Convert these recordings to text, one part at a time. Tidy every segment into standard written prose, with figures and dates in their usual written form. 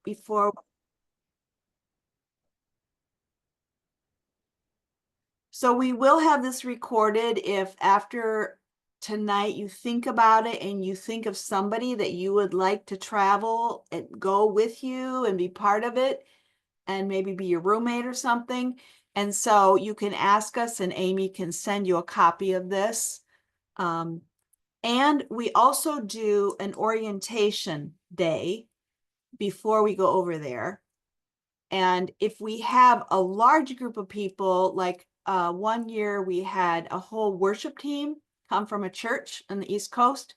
before. So we will have this recorded if after tonight you think about it and you think of somebody that you would like to travel and go with you and be part of it and maybe be your roommate or something. And so you can ask us and Amy can send you a copy of this. And we also do an orientation day before we go over there. And if we have a large group of people, like one year we had a whole worship team come from a church on the East Coast.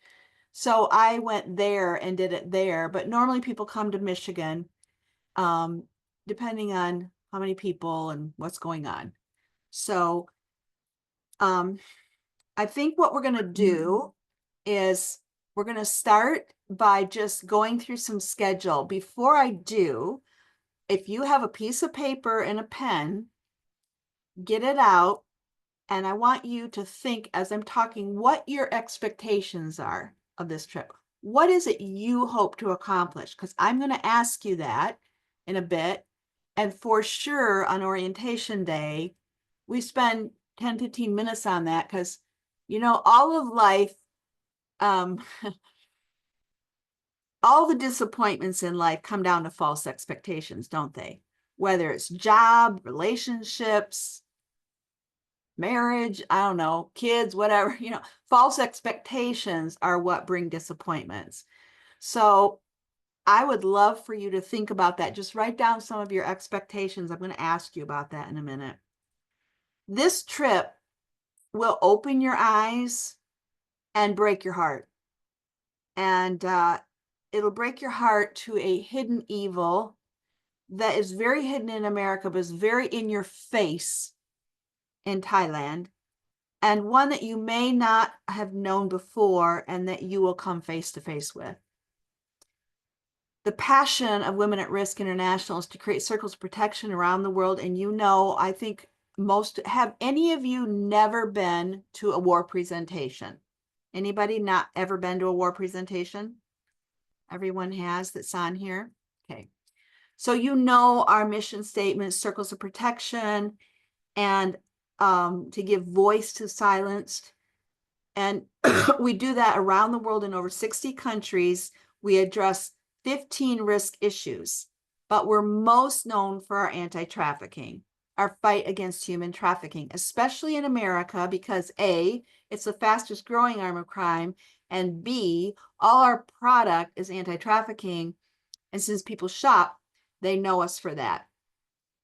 So I went there and did it there. But normally people come to Michigan, depending on how many people and what's going on. So I think what we're going to do is we're going to start by just going through some schedule. Before I do, if you have a piece of paper and a pen, get it out. And I want you to think as I'm talking what your expectations are of this trip. What is it you hope to accomplish? Because I'm going to ask you that in a bit. And for sure on orientation day, we spend 10, 15 minutes on that because, you know, all of life, all the disappointments in life come down to false expectations, don't they? Whether it's job, relationships, marriage, I don't know, kids, whatever, you know, false expectations are what bring disappointments. So I would love for you to think about that. Just write down some of your expectations. I'm going to ask you about that in a minute. This trip will open your eyes and break your heart. And it'll break your heart to a hidden evil that is very hidden in America, but is very in your face in Thailand, and one that you may not have known before and that you will come face to face with. The passion of Women at Risk International is to create circles of protection around the world. And you know, I think have any of you never been to a war presentation? Anybody not ever been to a war presentation? Everyone has that's on here. Okay. So you know our mission statement, circles of protection, and to give voice to silenced. And we do that around the world in over 60 countries. We address 15 risk issues, but we're most known for our anti-trafficking, our fight against human trafficking, especially in America, because A, it's the fastest growing arm of crime, and B, all our product is anti-trafficking. And since people shop, they know us for that.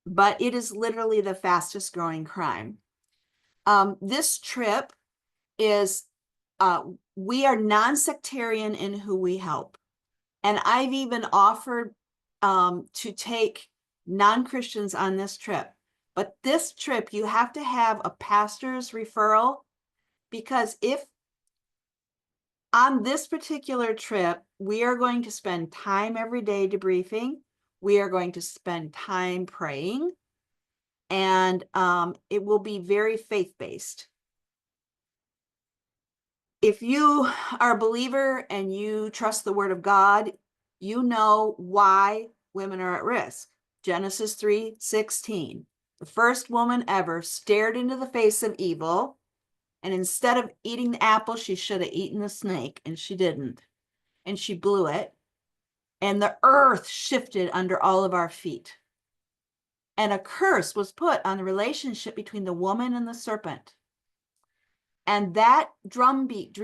But it is literally the fastest growing crime. This trip is, we are non-sectarian in who we help. And I've even offered to take non-Christians on this trip. But this trip, you have to have a pastor's referral, because if on this particular trip, we are going to spend time every day debriefing. We are going to spend time praying, and it will be very faith-based. If you are a believer and you trust the word of God, you know why women are at risk. Genesis 3:16. The first woman ever stared into the face of evil, and instead of eating the apple, she should have eaten the snake, and she didn't. And she blew it, and the earth shifted under all of our feet. And a curse was put on the relationship between the woman and the serpent. And that drumbeat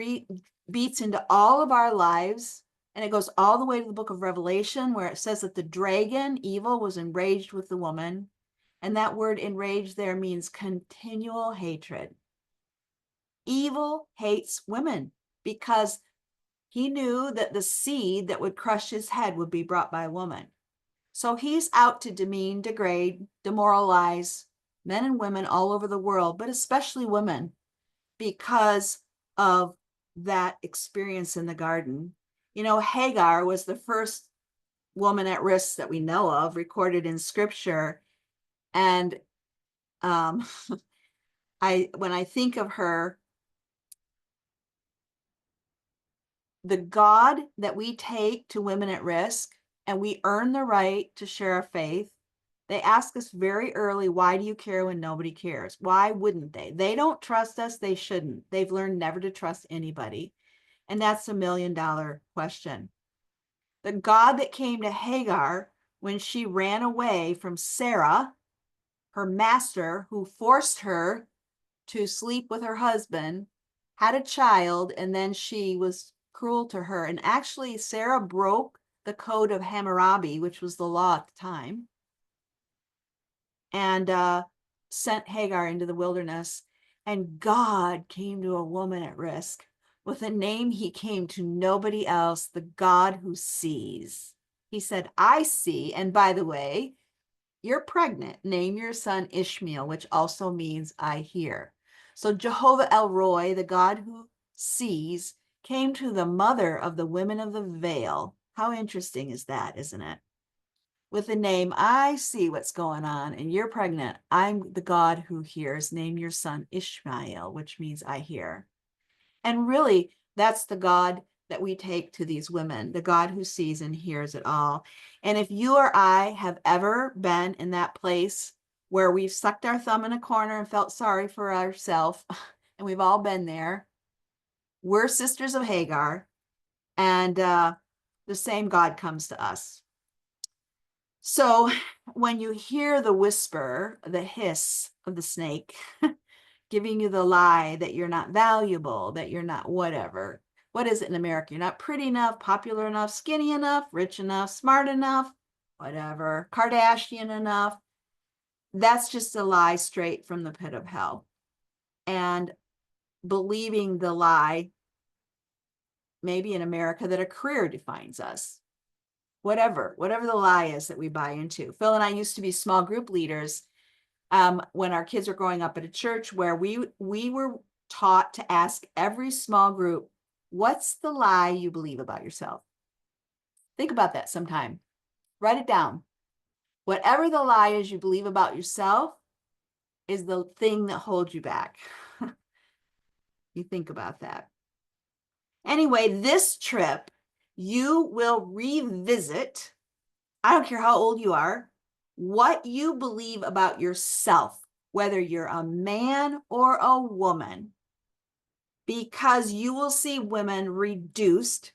beats into all of our lives. And it goes all the way to the book of Revelation, where it says that the dragon, evil, was enraged with the woman. And that word enraged there means continual hatred. Evil hates women because he knew that the seed that would crush his head would be brought by a woman. So he's out to demean, degrade, demoralize men and women all over the world, but especially women, because of that experience in the garden. You know, Hagar was the first woman at risk that we know of recorded in scripture. And when I think of her, the God that we take to women at risk and we earn the right to share our faith. They ask us very early, why do you care when nobody cares? Why wouldn't they? They don't trust us. They shouldn't. They've learned never to trust anybody. And that's $1 million question. The God that came to Hagar when she ran away from Sarah, her master, who forced her to sleep with her husband, had a child, and then she was cruel to her. And actually, Sarah broke the code of Hammurabi, which was the law at the time, and sent Hagar into the wilderness. And God came to a woman at risk with a name he came to nobody else, the God who sees. He said, I see. And by the way, you're pregnant. Name your son Ishmael, which also means I hear. So Jehovah El Roi, the God who sees, came to the mother of the women of the veil. How interesting is that, isn't it? With the name, I see what's going on, and you're pregnant. I'm the God who hears. Name your son Ishmael, which means I hear. And really, that's the God that we take to these women, the God who sees and hears it all. And if you or I have ever been in that place where we've sucked our thumb in a corner and felt sorry for ourselves, and we've all been there, we're sisters of Hagar, and the same God comes to us. So when you hear the whisper, the hiss of the snake, giving you the lie that you're not valuable, that you're not whatever. What is it in America? You're not pretty enough, popular enough, skinny enough, rich enough, smart enough, whatever, Kardashian enough. That's just a lie straight from the pit of hell. And believing the lie, maybe in America, that a career defines us. Whatever the lie is that we buy into. Phil and I used to be small group leaders when our kids were growing up at a church where we were taught to ask every small group, what's the lie you believe about yourself? Think about that sometime. Write it down. Whatever the lie is you believe about yourself is the thing that holds you back. You think about that. Anyway, this trip, you will revisit, I don't care how old you are, what you believe about yourself, whether you're a man or a woman, because you will see women reduced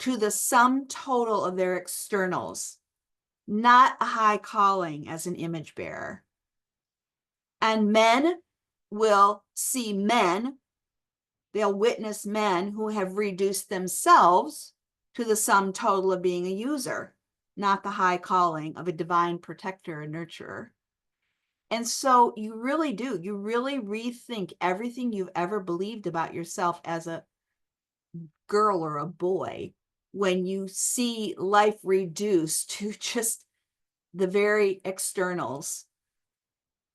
to the sum total of their externals, not a high calling as an image bearer. And men will see men, they'll witness men who have reduced themselves to the sum total of being a user, not the high calling of a divine protector and nurturer. And so you really do, you really rethink everything you've ever believed about yourself as a girl or a boy when you see life reduced to just the very externals.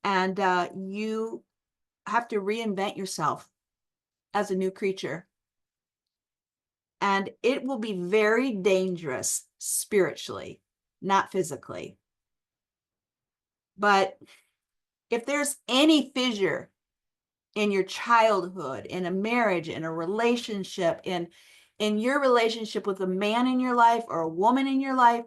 And you have to reinvent yourself as a new creature. And it will be very dangerous spiritually, not physically. But if there's any fissure in your childhood, in a marriage, in a relationship, in your relationship with a man in your life or a woman in your life,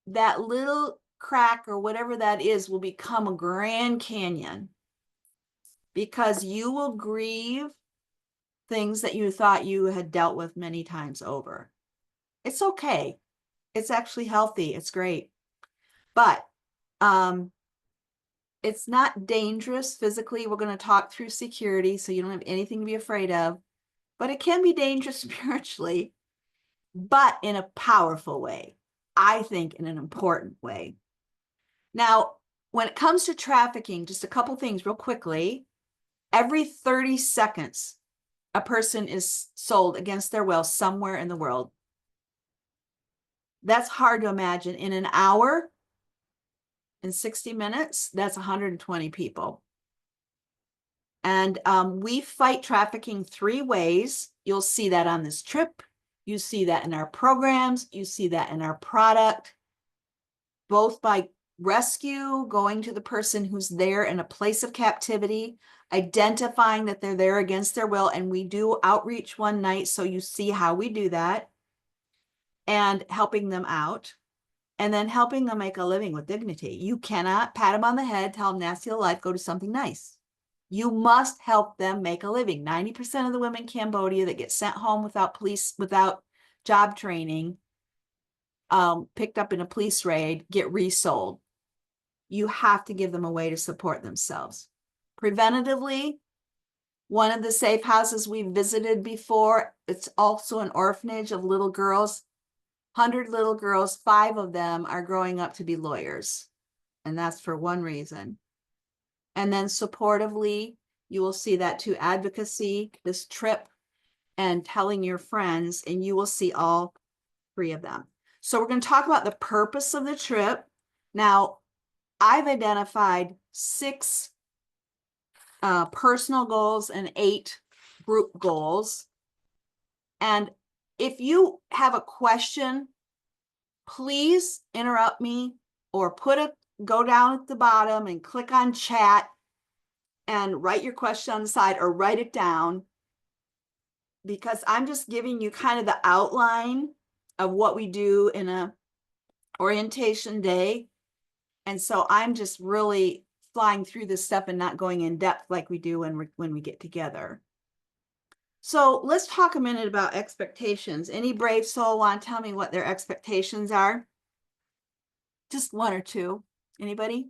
that little crack or whatever that is will become a Grand Canyon, because you will grieve things that you thought you had dealt with many times over. It's okay. It's actually healthy. It's great. But it's not dangerous physically. We're going to talk through security, so you don't have anything to be afraid of. But it can be dangerous spiritually, but in a powerful way. I think in an important way. Now, when it comes to trafficking, just a couple things real quickly. Every 30 seconds, a person is sold against their will somewhere in the world. That's hard to imagine. In an hour, in 60 minutes, that's 120 people. And we fight trafficking 3 ways. You'll see that on this trip. You see that in our programs. You see that in our product, both by rescue, going to the person who's there in a place of captivity, identifying that they're there against their will. And we do outreach one night, so you see how we do that. and helping them out, and then helping them make a living with dignity. You cannot pat them on the head, tell them nasty life, go do something nice. You must help them make a living. 90% of the women in Cambodia that get sent home without job training, picked up in a police raid, get resold. You have to give them a way to support themselves. Preventatively, one of the safe houses we visited before, it's also an orphanage of little girls. 100 little girls, 5 of them are growing up to be lawyers. And that's for one reason. And then supportively, you will see that to advocacy, this trip, and telling your friends, and you will see all 3 of them. So we're going to talk about the purpose of the trip. Now, I've identified 6 personal goals and 8 group goals. And if you have a question, please interrupt me or go down at the bottom and click on chat and write your question on the side or write it down, because I'm just giving you kind of the outline of what we do in a orientation day. And so I'm just really flying through this stuff and not going in depth like we do when we get together. So let's talk a minute about expectations. Any brave soul want to tell me what their expectations are? Just 1 or 2. Anybody?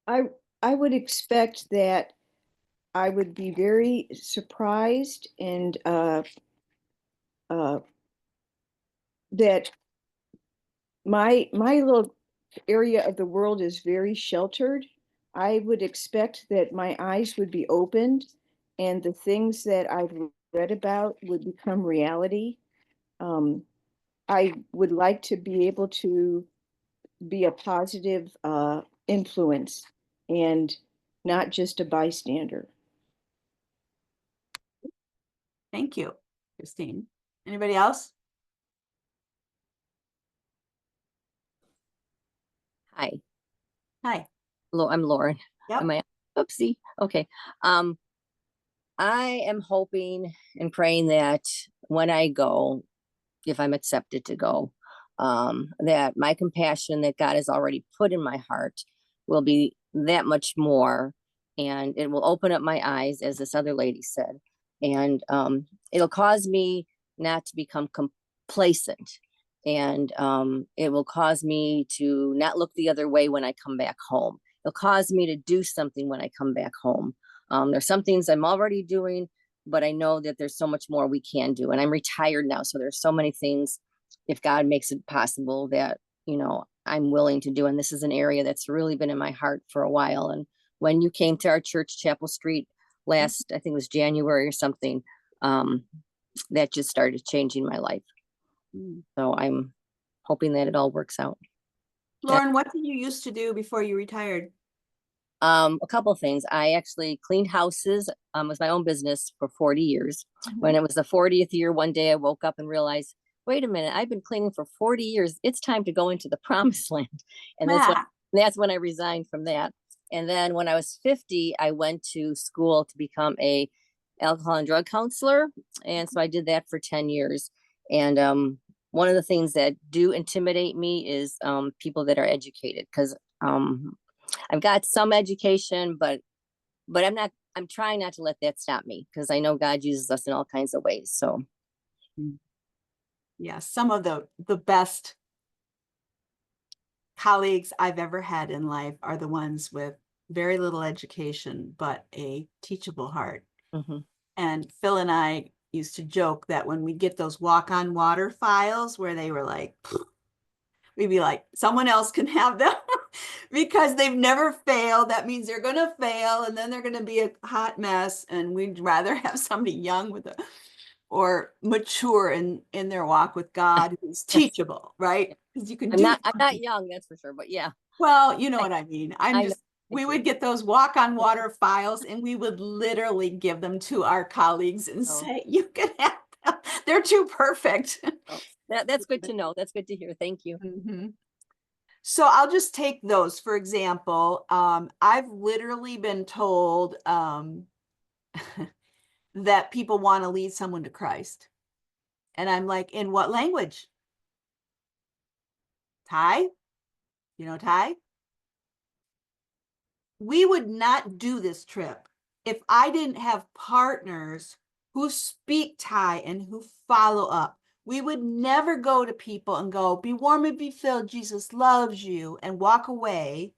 I would expect that I would be very surprised and that my little area of the world is very sheltered. I would expect that my eyes would be opened and the things that I've read about would become reality. I would like to be able to be a positive influence and not just a bystander. Thank you, Christine. Anybody else? Hi. Hi. Hello, I'm Lauren. Yep. Am I? Oopsie. Okay. I am hoping and praying that when I go, if I'm accepted to go, that my compassion that God has already put in my heart will be that much more, and it will open up my eyes, as this other lady said, and it'll cause me not to become complacent, and it will cause me to not look the other way when I come back home. It'll cause me to do something when I come back home. There's some things I'm already doing, but I know that there's so much more we can do. And I'm retired now, so there's so many things, if God makes it possible, that, I'm willing to do. And this is an area that's really been in my heart for a while. And when you came to our church, Chapel Street, last, I think it was January or something, that just started changing my life. So I'm hoping that it all works out. Lauren, what did you used to do before you retired? A couple of things. I actually cleaned houses, with my own business for 40 years. When it was the 40th year, one day I woke up and realized, wait a minute, I've been cleaning for 40 years. It's time to go into the promised land. And that's when I resigned from that. And then when I was 50, I went to school to become a alcohol and drug counselor. And so I did that for 10 years. And one of the things that do intimidate me is people that are educated, because I've got some education, but I'm trying not to let that stop me, because I know God uses us in all kinds of ways. So yeah, some of the best colleagues I've ever had in life are the ones with very little education, but a teachable heart. And Phil and I used to joke that when we get those walk on water files where they were like, we'd be like, someone else can have them because they've never failed. That means they're going to fail, and then they're going to be a hot mess. And we'd rather have somebody young or mature in their walk with God who's teachable, right? Because you can I'm not young, that's for sure, but yeah. Well, you know what I mean. We would get those walk on water files and we would literally give them to our colleagues and say, you can have them. They're too perfect. That's good to know. That's good to hear. Thank you. So I'll just take those, for example. I've literally been told that people want to lead someone to Christ. And I'm like, in what language? Thai? You know Thai? We would not do this trip if I didn't have partners who speak Thai and who follow up. We would never go to people and go, be warm and be filled, Jesus loves you, and walk away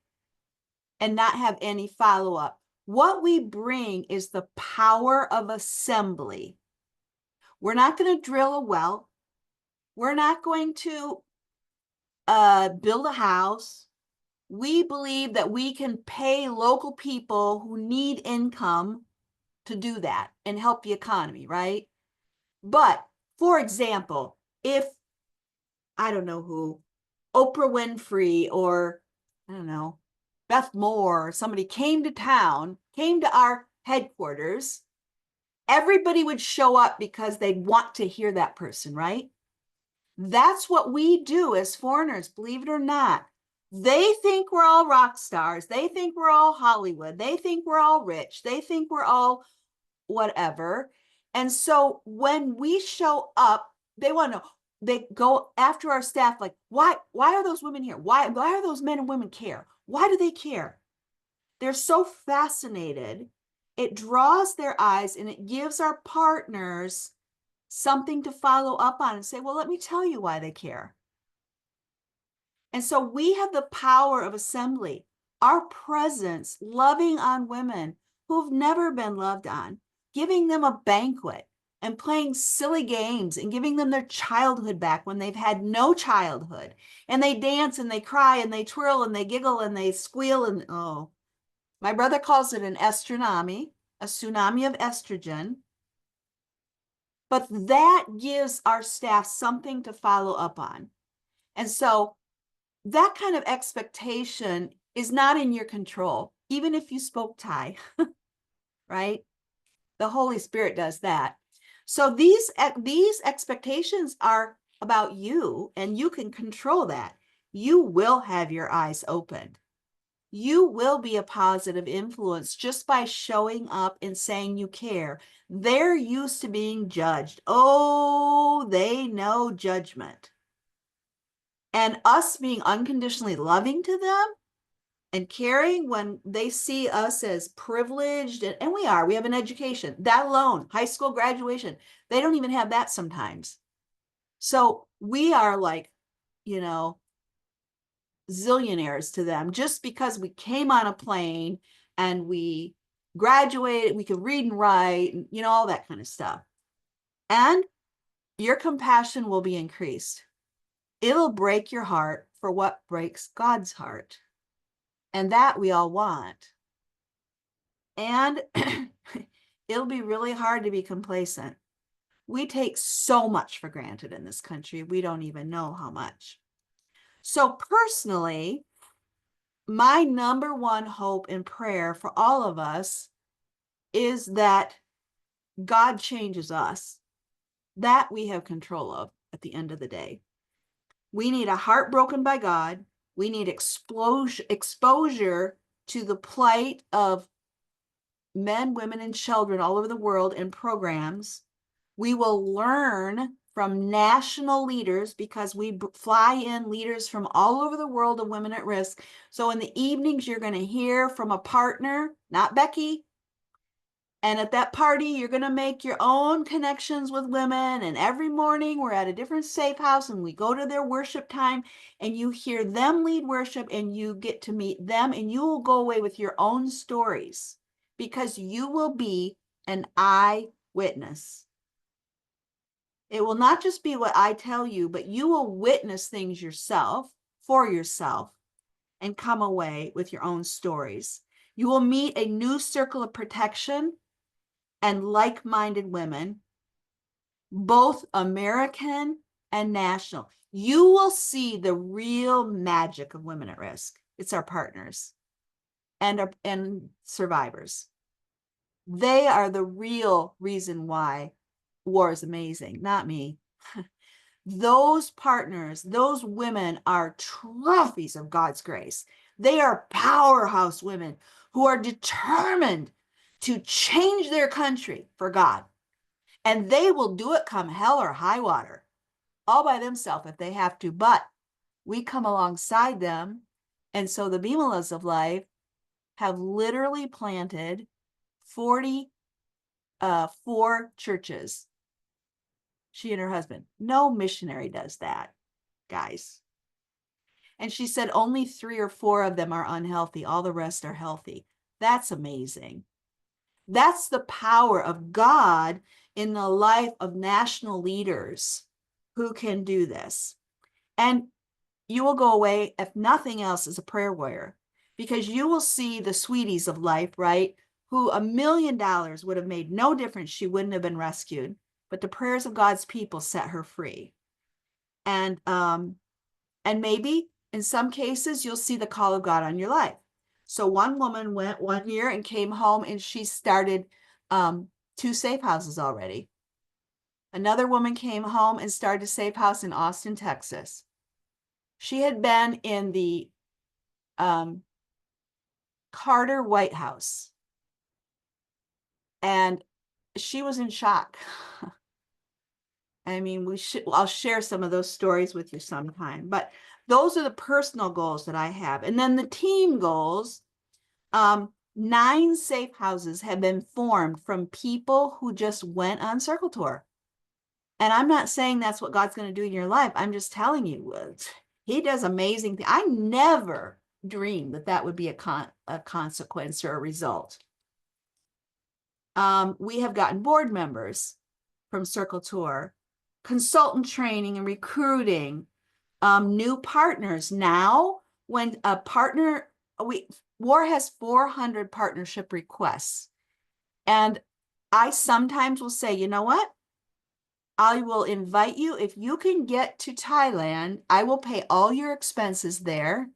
and not have any follow up. What we bring is the power of assembly. We're not going to drill a well. We're not going to build a house. We believe that we can pay local people who need income to do that and help the economy, right? But for example, if I don't know who, Oprah Winfrey or I don't know, Beth Moore, or somebody came to town, came to our headquarters, everybody would show up because they'd want to hear that person, right? That's what we do as foreigners, believe it or not. They think we're all rock stars. They think we're all Hollywood. They think we're all rich. They think we're all whatever. And so when we show up, they want to, they go after our staff like, why are those women here? Why are those men and women care? Why do they care? They're so fascinated. It draws their eyes and it gives our partners something to follow up on and say, well, let me tell you why they care. And so we have the power of assembly, our presence, loving on women who've never been loved on, giving them a banquet and playing silly games and giving them their childhood back when they've had no childhood. And they dance and they cry and they twirl and they giggle and they squeal. And oh, my brother calls it an estronomy, a tsunami of estrogen. But that gives our staff something to follow up on. And so that kind of expectation is not in your control, even if you spoke Thai, right? The Holy Spirit does that. So these expectations are about you, and you can control that. You will have your eyes opened. You will be a positive influence just by showing up and saying you care. They're used to being judged. Oh, they know judgment. And us being unconditionally loving to them and caring when they see us as privileged, and we are, we have an education, that alone, high school graduation, they don't even have that sometimes. So we are like, you know, zillionaires to them just because we came on a plane and we graduated, we could read and write, and, you know, all that kind of stuff. And your compassion will be increased. It'll break your heart for what breaks God's heart. And that we all want. And it'll be really hard to be complacent. We take so much for granted in this country. We don't even know how much. So personally, my number one hope and prayer for all of us is that God changes us. That we have control of at the end of the day. We need a heart broken by God. We need exposure to the plight of men, women, and children all over the world in programs. We will learn from national leaders because we fly in leaders from all over the world of women at risk. So in the evenings, you're going to hear from a partner, not Becky. And at that party, you're going to make your own connections with women. And every morning we're at a different safe house and we go to their worship time and you hear them lead worship and you get to meet them and you will go away with your own stories because you will be an eyewitness. It will not just be what I tell you, but you will witness things yourself for yourself and come away with your own stories. You will meet a new circle of protection and like-minded women, both American and national. You will see the real magic of women at risk. It's our partners and survivors. They are the real reason why war is amazing, not me. Those partners, those women are trophies of God's grace. They are powerhouse women who are determined to change their country for God. And they will do it come hell or high water, all by themselves if they have to. But we come alongside them. And so the Bimalas of life have literally planted 44 churches. She and her husband. No missionary does that, guys. And she said only 3 or 4 of them are unhealthy. All the rest are healthy. That's amazing. That's the power of God in the life of national leaders who can do this. And you will go away, if nothing else, as a prayer warrior, because you will see the sweeties of life, right? Who $1 million would have made no difference. She wouldn't have been rescued, but the prayers of God's people set her free. And maybe in some cases, you'll see the call of God on your life. So one woman went one year and came home and she started 2 safe houses already. Another woman came home and started a safe house in Austin, Texas. She had been in the Carter White House and she was in shock. I mean, I'll share some of those stories with you sometime, but those are the personal goals that I have. And then the team goals, 9 safe houses have been formed from people who just went on Circle Tour. And I'm not saying that's what God's going to do in your life. I'm just telling you, he does amazing things. I never dreamed that that would be a consequence or a result. We have gotten board members from Circle Tour, consultant training and recruiting, new partners. Now, when a partner, WAR has 400 partnership requests. And I sometimes will say, you know what? I will invite you, if you can get to Thailand, I will pay all your expenses there.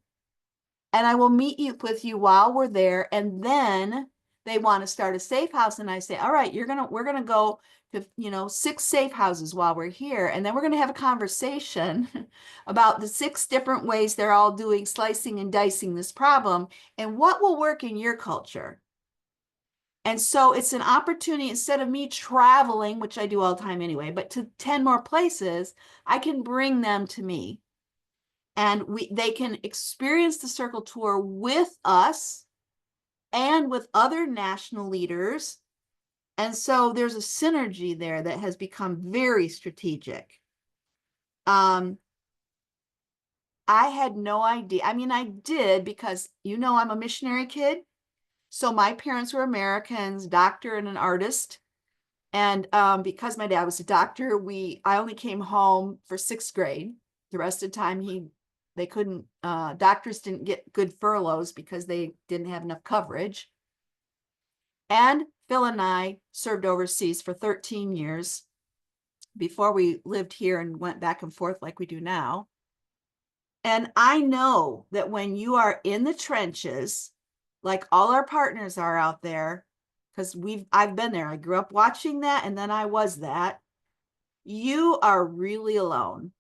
And I will meet with you while we're there. And then they want to start a safe house. And I say, all right, we're gonna go to 6 safe houses while we're here. And then we're gonna have a conversation about the 6 different ways they're all doing slicing and dicing this problem and what will work in your culture. And so it's an opportunity, instead of me traveling, which I do all the time anyway, but to 10 more places, I can bring them to me. And they can experience the Circle Tour with us and with other national leaders. And so there's a synergy there that has become very strategic. I had no idea. I mean, I did because, I'm a missionary kid. So my parents were Americans, doctor and an artist. And because my dad was a doctor, I only came home for 6th grade. The rest of the time they couldn't, doctors didn't get good furloughs because they didn't have enough coverage. And Phil and I served overseas for 13 years before we lived here and went back and forth like we do now. And I know that when you are in the trenches, like all our partners are out there, because I've been there. I grew up watching that, and then I was that. You are really alone.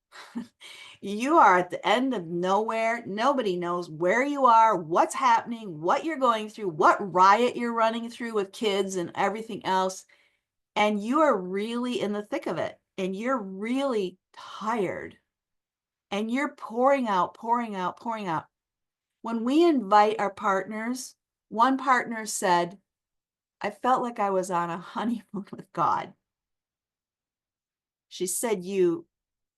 You are at the end of nowhere. Nobody knows where you are, what's happening, what you're going through, what riot you're running through with kids and everything else. And you are really in the thick of it. And you're really tired. And you're pouring out, pouring out, pouring out. When we invite our partners, one partner said, I felt like I was on a honeymoon with God. She said, you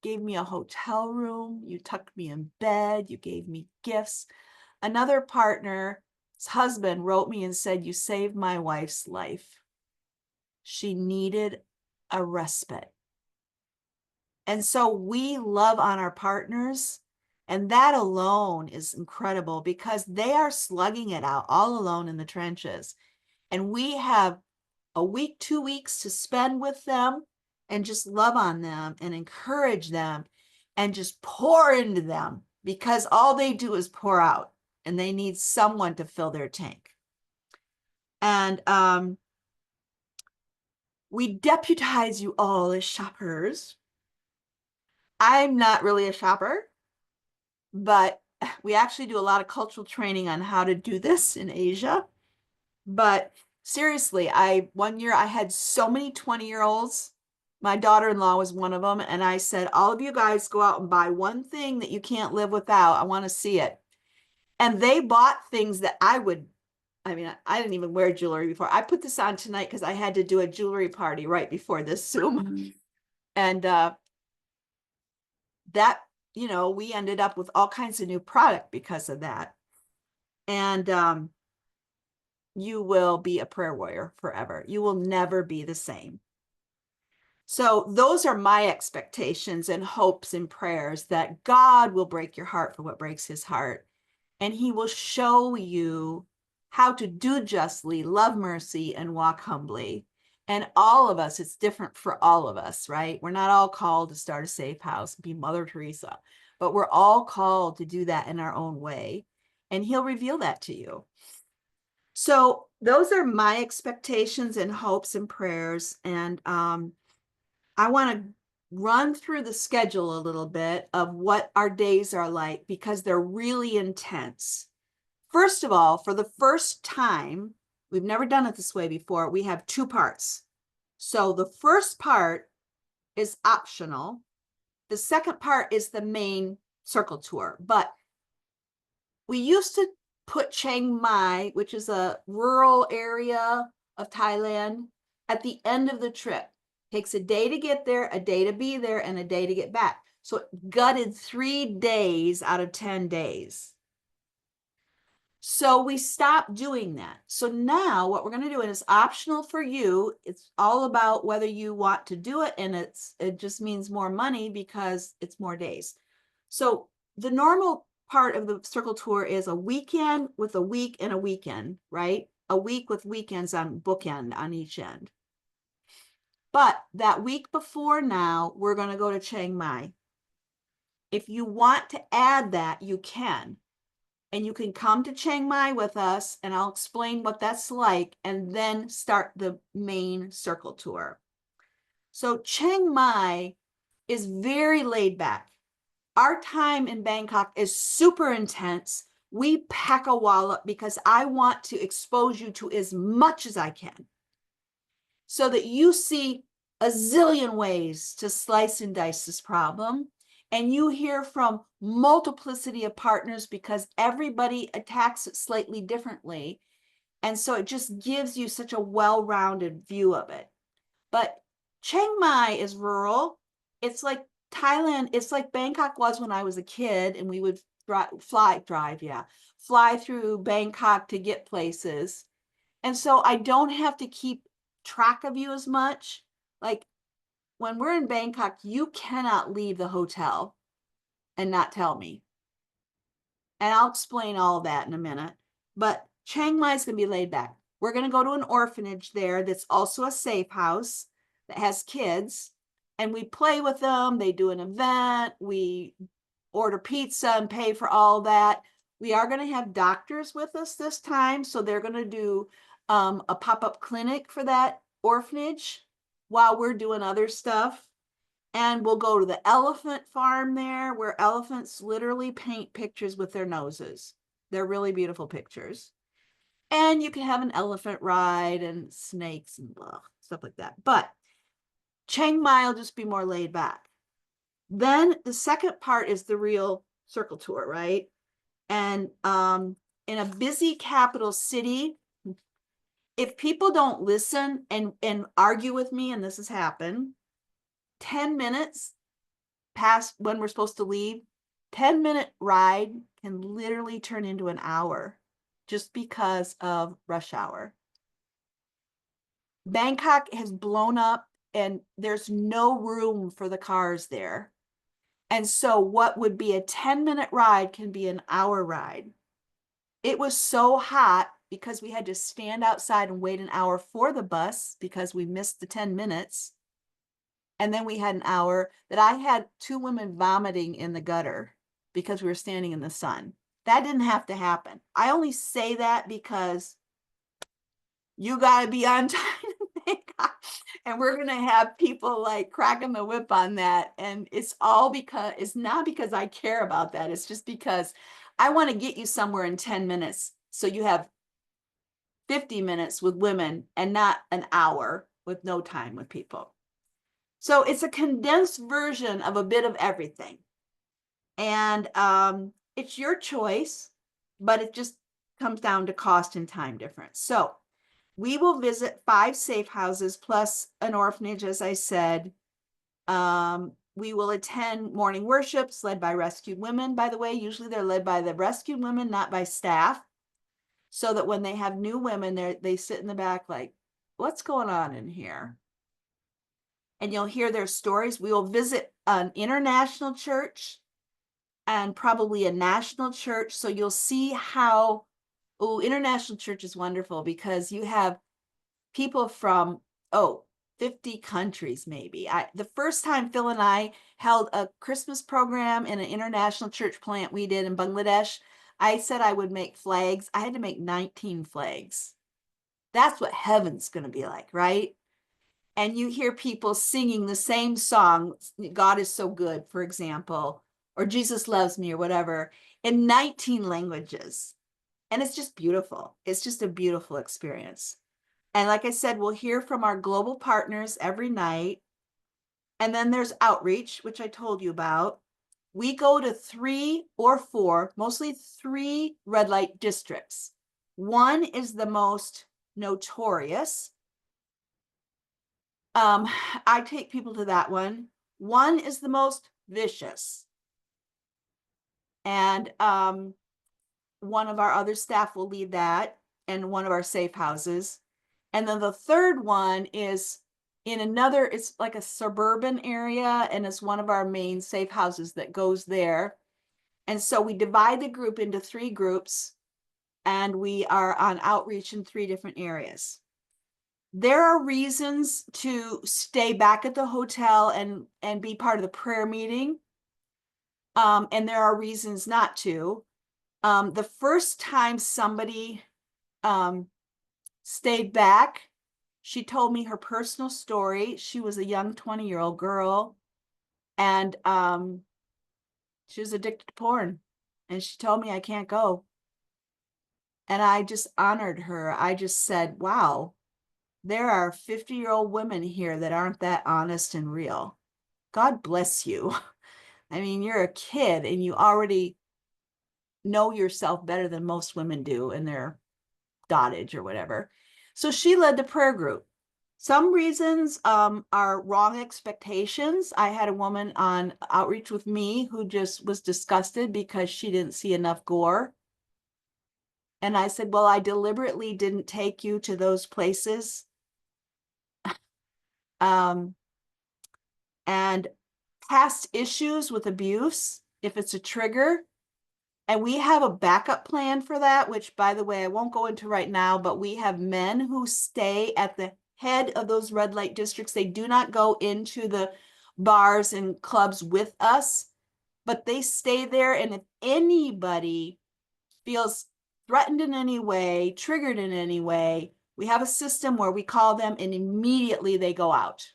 gave me a hotel room, you tucked me in bed, you gave me gifts. Another partner's husband wrote me and said, you saved my wife's life. She needed a respite. And so we love on our partners, and that alone is incredible because they are slugging it out all alone in the trenches. And we have a week, 2 weeks to spend with them and just love on them and encourage them and just pour into them, because all they do is pour out and they need someone to fill their tank. And we deputize you all as shoppers. I'm not really a shopper, but we actually do a lot of cultural training on how to do this in Asia. But seriously, one year I had so many 20-year-olds. My daughter-in-law was one of them. And I said, all of you guys go out and buy one thing that you can't live without. I want to see it. And they bought things that I mean, I didn't even wear jewelry before. I put this on tonight because I had to do a jewelry party right before this Zoom. And that, we ended up with all kinds of new product because of that. And you will be a prayer warrior forever. You will never be the same. So those are my expectations and hopes and prayers, that God will break your heart for what breaks his heart. And he will show you how to do justly, love mercy, and walk humbly. And all of us, it's different for all of us, right? We're not all called to start a safe house, be Mother Teresa, but we're all called to do that in our own way. And he'll reveal that to you. So those are my expectations and hopes and prayers. And I want to run through the schedule a little bit of what our days are like, because they're really intense. First of all, for the first time, we've never done it this way before, we have 2 parts. So the first part is optional. The second part is the main circle tour. But we used to put Chiang Mai, which is a rural area of Thailand, at the end of the trip. Takes a day to get there, a day to be there, and a day to get back. So it gutted 3 days out of 10 days. So we stopped doing that. So now what we're going to do, and it's optional for you. It's all about whether you want to do it, and it just means more money because it's more days. So the normal part of the circle tour is a weekend with a week and a weekend, right? A week with weekends on bookend on each end. But that week before now, we're going to go to Chiang Mai. If you want to add that, you can. And you can come to Chiang Mai with us, and I'll explain what that's like, and then start the main circle tour. So Chiang Mai is very laid back. Our time in Bangkok is super intense. We pack a wallop because I want to expose you to as much as I can, so that you see a zillion ways to slice and dice this problem. And you hear from multiplicity of partners, because everybody attacks it slightly differently. And so it just gives you such a well-rounded view of it. But Chiang Mai is rural. It's like Thailand. It's like Bangkok was when I was a kid, and we would fly through Bangkok to get places. And so I don't have to keep track of you as much. Like when we're in Bangkok, you cannot leave the hotel and not tell me. And I'll explain all of that in a minute. But Chiang Mai is going to be laid back. We're going to go to an orphanage there that's also a safe house that has kids. And we play with them. They do an event. We order pizza and pay for all that. We are going to have doctors with us this time. So they're going to do a pop-up clinic for that orphanage while we're doing other stuff. And we'll go to the elephant farm there, where elephants literally paint pictures with their noses. They're really beautiful pictures. And you can have an elephant ride and snakes and blah, stuff like that. But Chiang Mai will just be more laid back. Then the second part is the real circle tour, right? And in a busy capital city, if people don't listen and argue with me, and this has happened, 10 minutes past when we're supposed to leave, 10-minute ride can literally turn into an hour just because of rush hour. Bangkok has blown up and there's no room for the cars there. And so what would be a 10-minute ride can be an hour ride. It was so hot because we had to stand outside and wait an hour for the bus because we missed the 10 minutes. And then we had an hour that I had 2 women vomiting in the gutter because we were standing in the sun. That didn't have to happen. I only say that because you got to be on time in Bangkok. And we're going to have people like cracking the whip on that. And it's all because, it's not because I care about that. It's just because I want to get you somewhere in 10 minutes. So you have 50 minutes with women and not an hour with no time with people. So it's a condensed version of a bit of everything. And it's your choice, but it just comes down to cost and time difference. So we will visit 5 safe houses plus an orphanage, as I said. We will attend morning worships led by rescued women. By the way, usually they're led by the rescued women, not by staff. So that when they have new women, they sit in the back like, what's going on in here? And you'll hear their stories. We will visit an international church and probably a national church. So you'll see how, international church is wonderful because you have people from, 50 countries maybe. The first time Phil and I held a Christmas program in an international church plant we did in Bangladesh, I said I would make flags. I had to make 19 flags. That's what heaven's going to be like, right? And you hear people singing the same song, God is so good, for example, or Jesus loves me or whatever, in 19 languages. And it's just beautiful. It's just a beautiful experience. And like I said, we'll hear from our global partners every night. And then there's outreach, which I told you about. We go to 3 or 4, mostly 3 red light districts. One is the most notorious. I take people to that one. One is the most vicious. And one of our other staff will lead that, and one of our safe houses. And then the third one is in another, it's like a suburban area, and it's one of our main safe houses that goes there. And so we divide the group into 3 groups, and we are on outreach in 3 different areas. There are reasons to stay back at the hotel and be part of the prayer meeting. And there are reasons not to. The first time somebody stayed back, she told me her personal story. She was a young 20-year-old girl, and she was addicted to porn. And she told me, I can't go. And I just honored her. I just said, wow, there are 50-year-old women here that aren't that honest and real. God bless you. I mean, you're a kid and you already know yourself better than most women do in their dotage or whatever. So she led the prayer group. Some reasons are wrong expectations. I had a woman on outreach with me who just was disgusted because she didn't see enough gore. And I said, well, I deliberately didn't take you to those places. And past issues with abuse, if it's a trigger. And we have a backup plan for that, which, by the way, I won't go into right now, but we have men who stay at the head of those red light districts. They do not go into the bars and clubs with us, but they stay there. And if anybody feels threatened in any way, triggered in any way, we have a system where we call them and immediately they go out.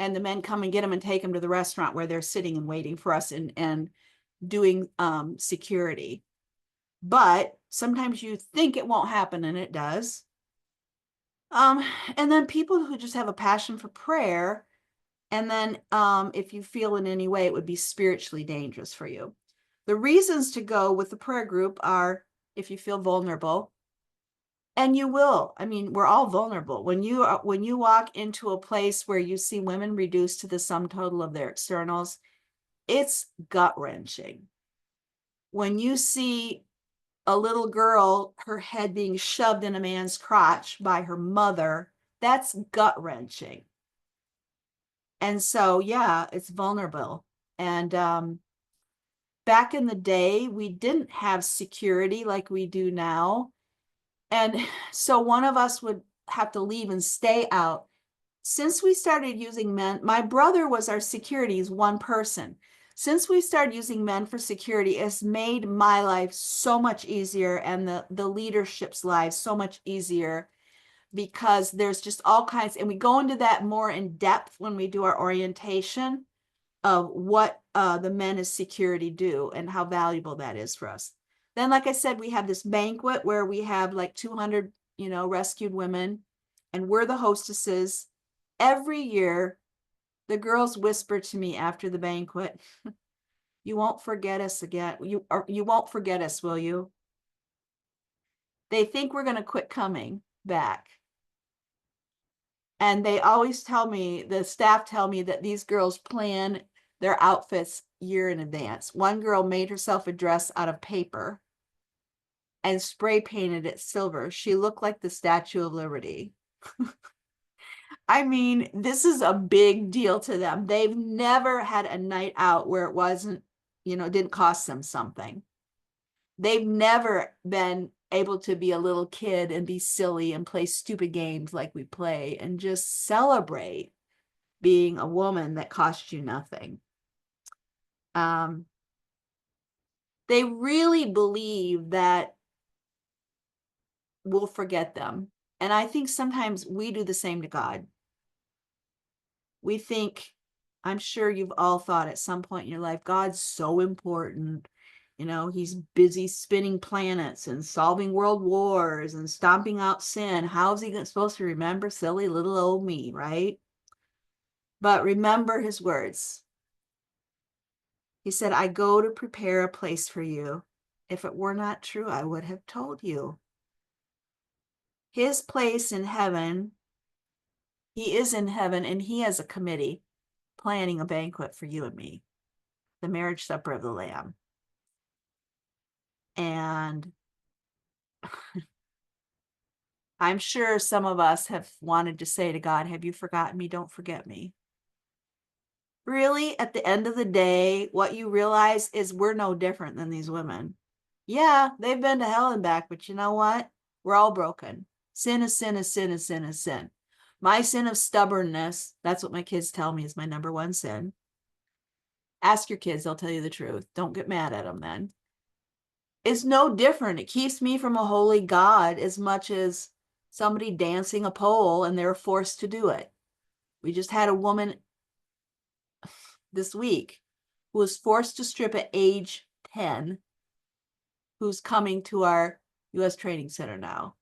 And the men come and get them and take them to the restaurant where they're sitting and waiting for us and doing security. But sometimes you think it won't happen and it does. And then people who just have a passion for prayer. And then if you feel in any way it would be spiritually dangerous for you. The reasons to go with the prayer group are if you feel vulnerable. And you will. I mean, we're all vulnerable. When you walk into a place where you see women reduced to the sum total of their externals, it's gut-wrenching. When you see a little girl, her head being shoved in a man's crotch by her mother, that's gut-wrenching. And so, yeah, it's vulnerable. And back in the day, we didn't have security like we do now. And so one of us would have to leave and stay out. Since we started using men, my brother was our security, he's one person. Since we started using men for security, it's made my life so much easier and the leadership's lives so much easier because there's just all kinds, and we go into that more in depth when we do our orientation of what the men as security do and how valuable that is for us. Then, like I said, we have this banquet where we have like 200 rescued women, and we're the hostesses. Every year, the girls whisper to me after the banquet, "You won't forget us again. You won't forget us, will you?" They think we're going to quit coming back. And they always tell me, the staff tell me, that these girls plan their outfits year in advance. One girl made herself a dress out of paper and spray painted it silver. She looked like the Statue of Liberty. I mean, this is a big deal to them. They've never had a night out where it wasn't, didn't cost them something. They've never been able to be a little kid and be silly and play stupid games like we play and just celebrate being a woman that cost you nothing. They really believe that we'll forget them. And I think sometimes we do the same to God. We think, I'm sure you've all thought at some point in your life, God's so important. He's busy spinning planets and solving world wars and stomping out sin. How's he supposed to remember silly little old me, right? But remember his words. He said, "I go to prepare a place for you. If it were not true, I would have told you." His place in heaven, he is in heaven, and he has a committee planning a banquet for you and me, the marriage supper of the Lamb. And I'm sure some of us have wanted to say to God, "Have you forgotten me? Don't forget me." Really, at the end of the day, what you realize is we're no different than these women. Yeah, they've been to hell and back, but you know what? We're all broken. Sin is sin is sin is sin is sin. My sin of stubbornness, that's what my kids tell me is my number one sin. Ask your kids, they'll tell you the truth. Don't get mad at them then. It's no different. It keeps me from a holy God as much as somebody dancing a pole and they're forced to do it. We just had a woman this week who was forced to strip at age 10, who's coming to our U.S. training center now.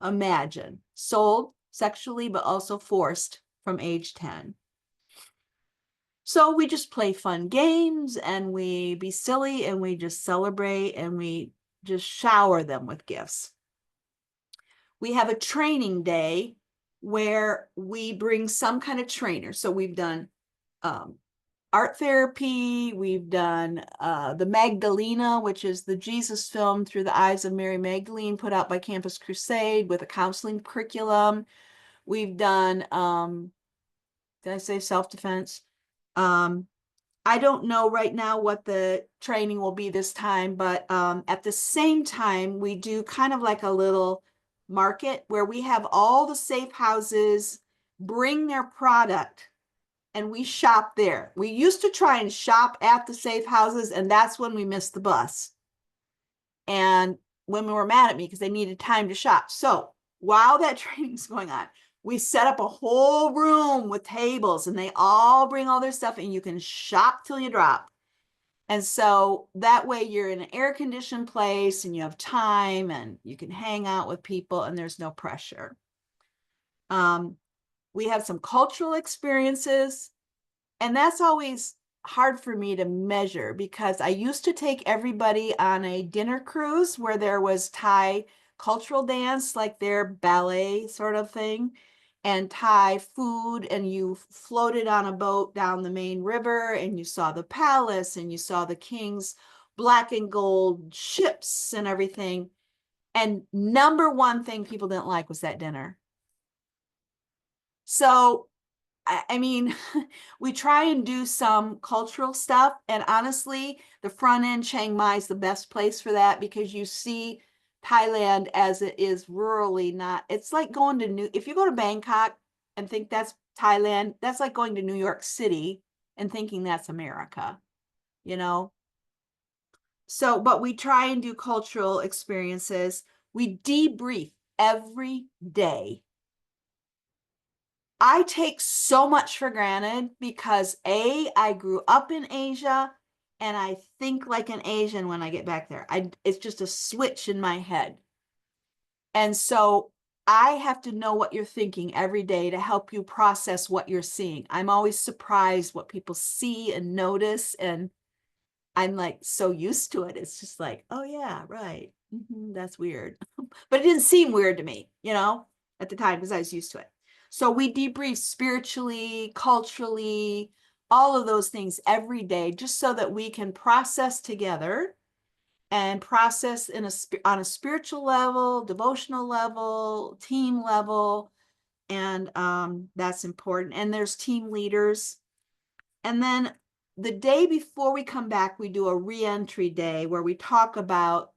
Imagine, sold sexually, but also forced from age 10. So we just play fun games and we be silly and we just celebrate and we just shower them with gifts. We have a training day where we bring some kind of trainer. So we've done art therapy. We've done the Magdalena, which is the Jesus film through the eyes of Mary Magdalene, put out by Campus Crusade with a counseling curriculum. We've done, did I say self-defense? I don't know right now what the training will be this time, but at the same time, we do kind of like a little market where we have all the safe houses bring their product and we shop there. We used to try and shop at the safe houses, and that's when we missed the bus. And women were mad at me because they needed time to shop. So while that training's going on, we set up a whole room with tables and they all bring all their stuff and you can shop till you drop. And so that way you're in an air-conditioned place and you have time and you can hang out with people and there's no pressure. We have some cultural experiences, and that's always hard for me to measure because I used to take everybody on a dinner cruise where there was Thai cultural dance, like their ballet sort of thing, and Thai food, and you floated on a boat down the main river and you saw the palace and you saw the king's black and gold ships and everything. And number one thing people didn't like was that dinner. So I mean, we try and do some cultural stuff. And honestly, the front end, Chiang Mai is the best place for that because you see Thailand as it is rurally not. It's like going to if you go to Bangkok and think that's Thailand, that's like going to New York City and thinking that's America, you know? So, but we try and do cultural experiences. We debrief every day. I take so much for granted because I grew up in Asia and I think like an Asian when I get back there. It's just a switch in my head. And so I have to know what you're thinking every day to help you process what you're seeing. I'm always surprised what people see and notice. And I'm like so used to it. It's just like, oh yeah, right. That's weird. But it didn't seem weird to me, at the time because I was used to it. So we debrief spiritually, culturally, all of those things every day, just so that we can process together and process on a spiritual level, devotional level, team level. And that's important. And there's team leaders. And then the day before we come back, we do a re-entry day where we talk about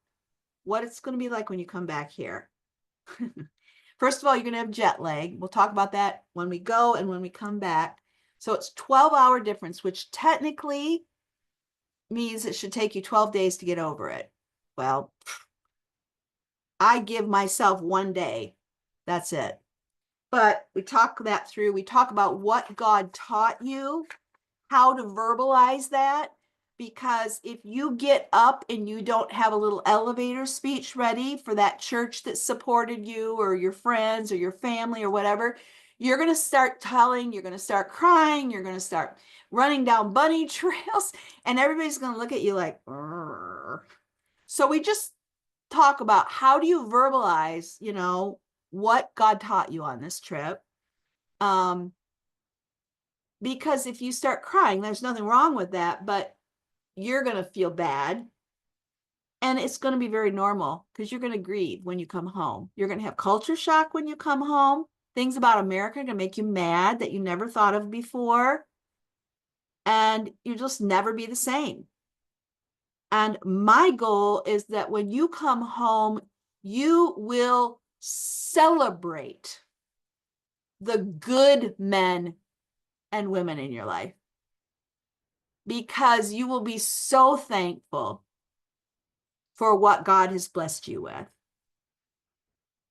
what it's going to be like when you come back here. First of all, you're going to have jet lag. We'll talk about that when we go and when we come back. So it's 12-hour difference, which technically means it should take you 12 days to get over it. Well, I give myself 1 day. That's it. But we talk that through. We talk about what God taught you, how to verbalize that, because if you get up and you don't have a little elevator speech ready for that church that supported you or your friends or your family or whatever, you're going to start telling, you're going to start crying, you're going to start running down bunny trails, and everybody's going to look at you like, "Urgh." So we just talk about how do you verbalize, what God taught you on this trip. Because if you start crying, there's nothing wrong with that, but you're going to feel bad. And it's going to be very normal because you're going to grieve when you come home. You're going to have culture shock when you come home. Things about America are going to make you mad that you never thought of before. And you'll just never be the same. And my goal is that when you come home, you will celebrate the good men and women in your life, because you will be so thankful for what God has blessed you with.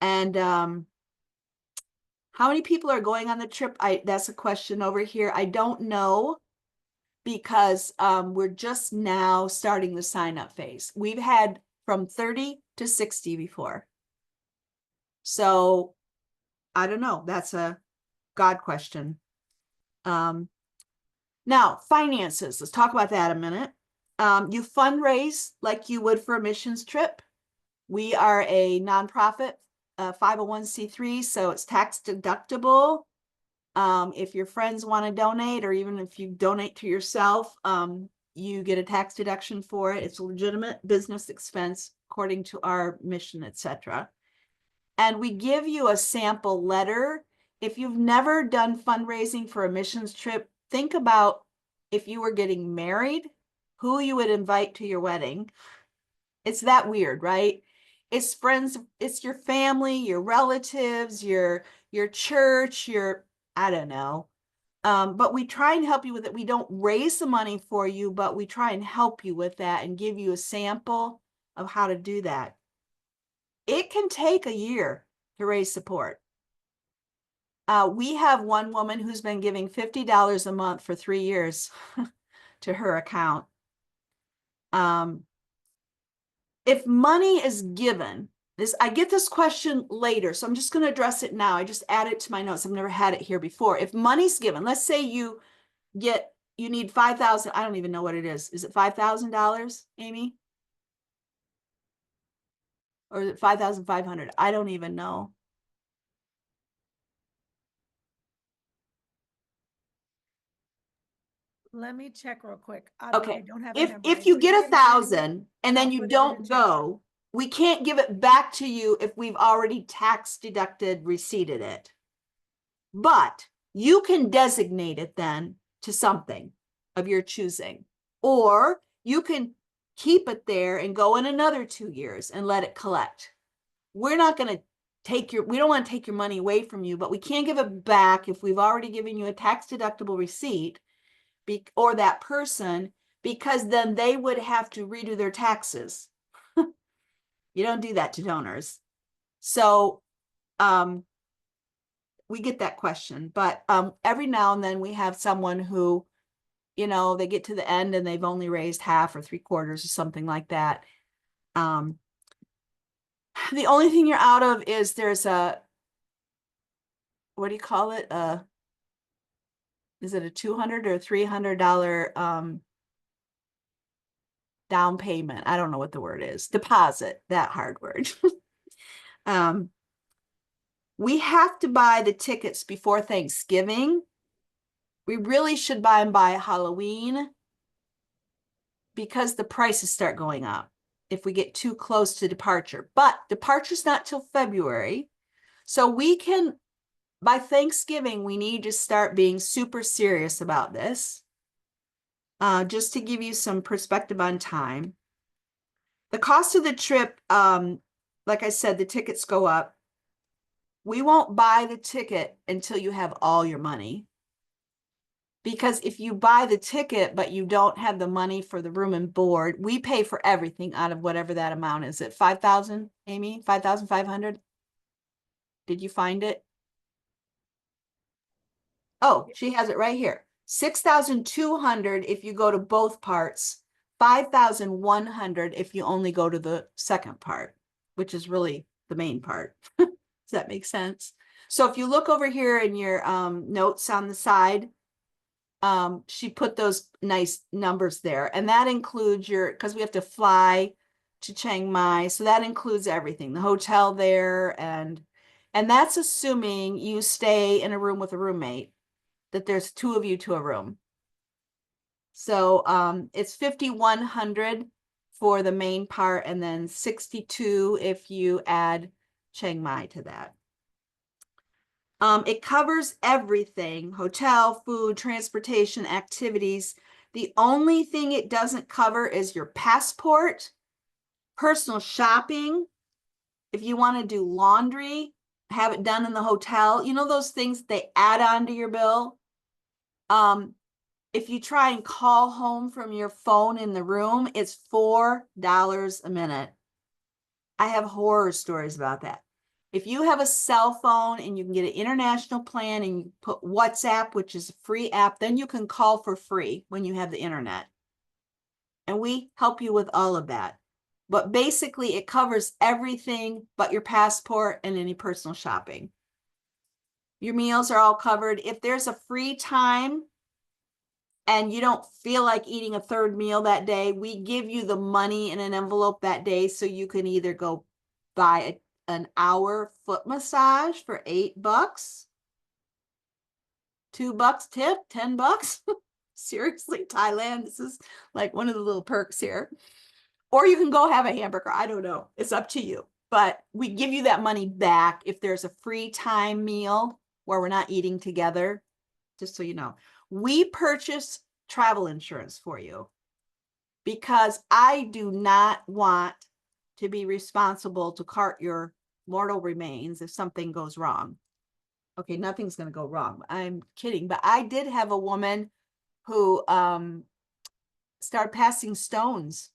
And how many people are going on the trip? That's a question over here. I don't know, because we're just now starting the sign up phase. We've had from 30 to 60 before. So I don't know. That's a God question. Now, finances. Let's talk about that a minute. You fundraise like you would for a missions trip. We are a nonprofit, 501c3, so it's tax deductible. If your friends want to donate, or even if you donate to yourself, you get a tax deduction for it. It's a legitimate business expense according to our mission, etc. And we give you a sample letter. If you've never done fundraising for a missions trip, think about if you were getting married, who you would invite to your wedding. It's that weird, right? It's friends, it's your family, your relatives, your church, I don't know. But we try and help you with it. We don't raise the money for you, but we try and help you with that and give you a sample of how to do that. It can take a year to raise support. We have one woman who's been giving $50 a month for 3 years to her account. If money is given, I get this question later, so I'm just going to address it now. I just add it to my notes. I've never had it here before. If money's given, let's say you need 5,000. I don't even know what it is. Is it $5,000, Amy? Or is it 5,500? I don't even know. Let me check real quick. I Okay. don't have it If memorized, you but get give me a minute 1,000 and I'll then you put it in the don't chat. go, we can't give it back to you if we've already tax deducted, receipted it. But you can designate it then to something of your choosing, or you can keep it there and go in another 2 years and let it collect. We're not going to we don't want to take your money away from you, but we can't give it back if we've already given you a tax deductible receipt, or that person, because then they would have to redo their taxes. You don't do that to donors. So we get that question, but every now and then we have someone who, they get to the end and they've only raised half or 3/4 or something like that. The only thing you're out of is there's a, what do you call it? Is it a $200 or $300 down payment? I don't know what the word is. Deposit, that hard word. We have to buy the tickets before Thanksgiving. We really should buy them by Halloween because the prices start going up if we get too close to departure. But departure's not till February. So we can, by Thanksgiving, we need to start being super serious about this. Just to give you some perspective on time. The cost of the trip, like I said, the tickets go up. We won't buy the ticket until you have all your money. Because if you buy the ticket, but you don't have the money for the room and board, we pay for everything out of whatever that amount is. At 5,000, Amy, 5,500? Did you find it? Oh, she has it right here. 6,200 if you go to both parts, 5,100 if you only go to the second part, which is really the main part. Does that make sense? So if you look over here in your notes on the side, she put those nice numbers there, and that includes your, because we have to fly to Chiang Mai, so that includes everything, the hotel there, and that's assuming you stay in a room with a roommate, that there's two of you to a room. So it's 5,100 for the main part, and then 62 if you add Chiang Mai to that. It covers everything: hotel, food, transportation, activities. The only thing it doesn't cover is your passport, personal shopping. If you want to do laundry, have it done in the hotel. You know those things they add on to your bill? If you try and call home from your phone in the room, it's $4 a minute. I have horror stories about that. If you have a cell phone and you can get an international plan and you put WhatsApp, which is a free app, then you can call for free when you have the internet. And we help you with all of that. But basically, it covers everything but your passport and any personal shopping. Your meals are all covered. If there's a free time and you don't feel like eating a third meal that day, we give you the money in an envelope that day, so you can either go buy an hour foot massage for $8, $2 tip, $10. Seriously, Thailand, this is like one of the little perks here. Or you can go have a hamburger. I don't know. It's up to you. But we give you that money back if there's a free time meal where we're not eating together, just so you know. We purchase travel insurance for you because I do not want to be responsible to cart your mortal remains if something goes wrong. Okay, nothing's going to go wrong. I'm kidding. But I did have a woman who started passing stones,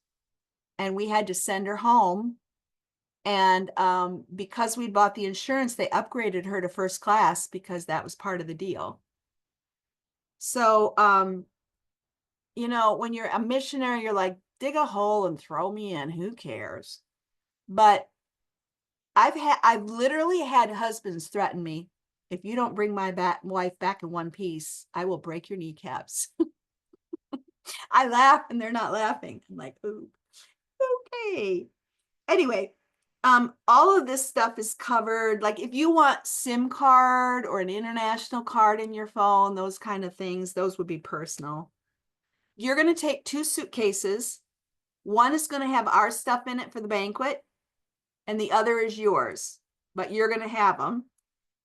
and we had to send her home. And because we bought the insurance, they upgraded her to first class because that was part of the deal. So, you know, when you're a missionary, you're like, dig a hole and throw me in, who cares? But I've literally had husbands threaten me, if you don't bring my wife back in one piece, I will break your kneecaps. I laugh and they're not laughing. I'm like, ooh, okay. Anyway, all of this stuff is covered. Like if you want SIM card or an international card in your phone, those kind of things, those would be personal. You're going to take 2 suitcases. One is going to have our stuff in it for the banquet, and the other is yours, but you're going to have them.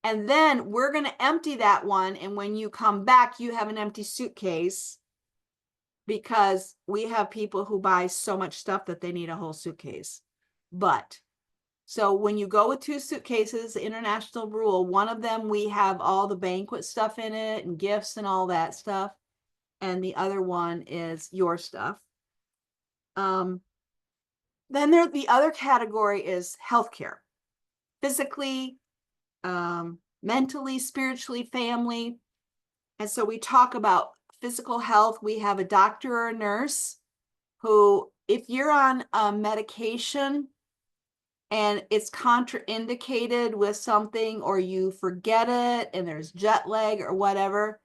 And then we're going to empty that one. And when you come back, you have an empty suitcase, because we have people who buy so much stuff that they need a whole suitcase. But so when you go with 2 suitcases, the international rule, one of them, we have all the banquet stuff in it and gifts and all that stuff. And the other one is your stuff. Then the other category is healthcare, physically, mentally, spiritually, family. And so we talk about physical health. We have a doctor or a nurse who, if you're on medication, and it's contraindicated with something, or you forget it and there's jet lag or whatever,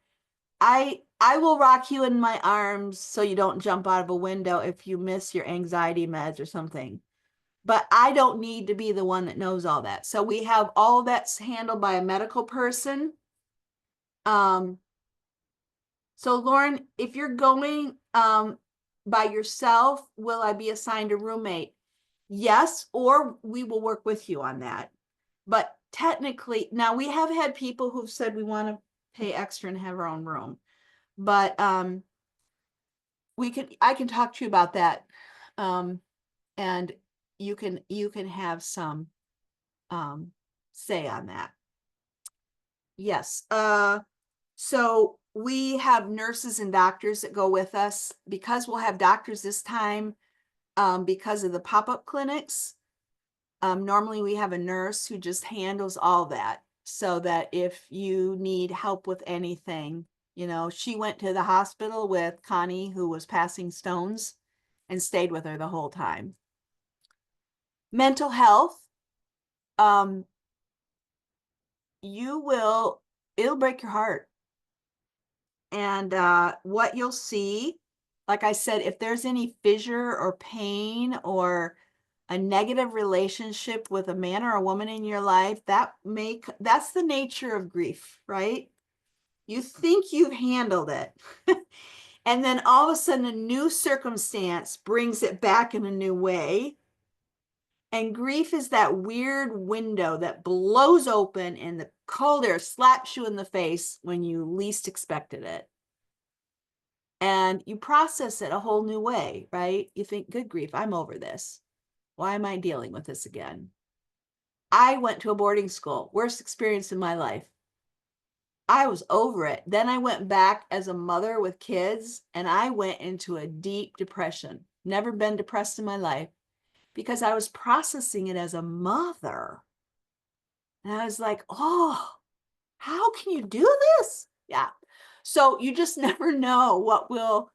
I will rock you in my arms so you don't jump out of a window if you miss your anxiety meds or something. But I don't need to be the one that knows all that. So we have all that's handled by a medical person. So Lauren, if you're going by yourself, will I be assigned a roommate? Yes, or we will work with you on that. But technically, now we have had people who've said we want to pay extra and have our own room. But I can talk to you about that. And you can have some say on that. Yes. So we have nurses and doctors that go with us, because we'll have doctors this time because of the pop-up clinics. Normally we have a nurse who just handles all that, so that if you need help with anything, she went to the hospital with Connie, who was passing stones, and stayed with her the whole time. Mental health, it'll break your heart. And what you'll see, like I said, if there's any fissure or pain or a negative relationship with a man or a woman in your life, that's the nature of grief, right? You think you've handled it. And then all of a sudden a new circumstance brings it back in a new way. And grief is that weird window that blows open and the cold air slaps you in the face when you least expected it. And you process it a whole new way, right? You think, good grief, I'm over this. Why am I dealing with this again? I went to a boarding school, worst experience in my life. I was over it. Then I went back as a mother with kids, and I went into a deep depression. Never been depressed in my life, because I was processing it as a mother. And I was like, oh, how can you do this? Yeah. So you just never know what will,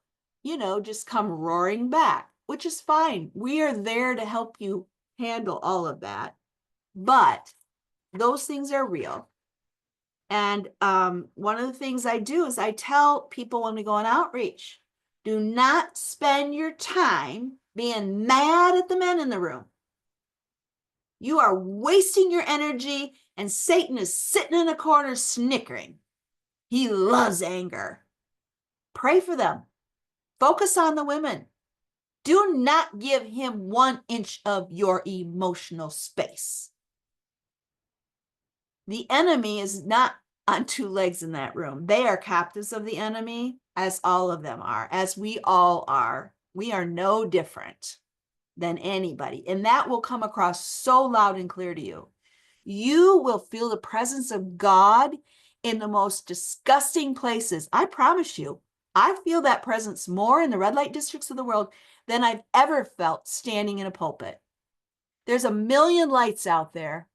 just come roaring back, which is fine. We are there to help you handle all of that. But those things are real. And one of the things I do is I tell people when we go on outreach, do not spend your time being mad at the men in the room. You are wasting your energy, and Satan is sitting in a corner snickering. He loves anger. Pray for them. Focus on the women. Do not give him 1 inch of your emotional space. The enemy is not on 2 legs in that room. They are captives of the enemy, as all of them are, as we all are. We are no different than anybody. And that will come across so loud and clear to you. You will feel the presence of God in the most disgusting places. I promise you, I feel that presence more in the red light districts of the world than I've ever felt standing in a pulpit. There's a million lights out there.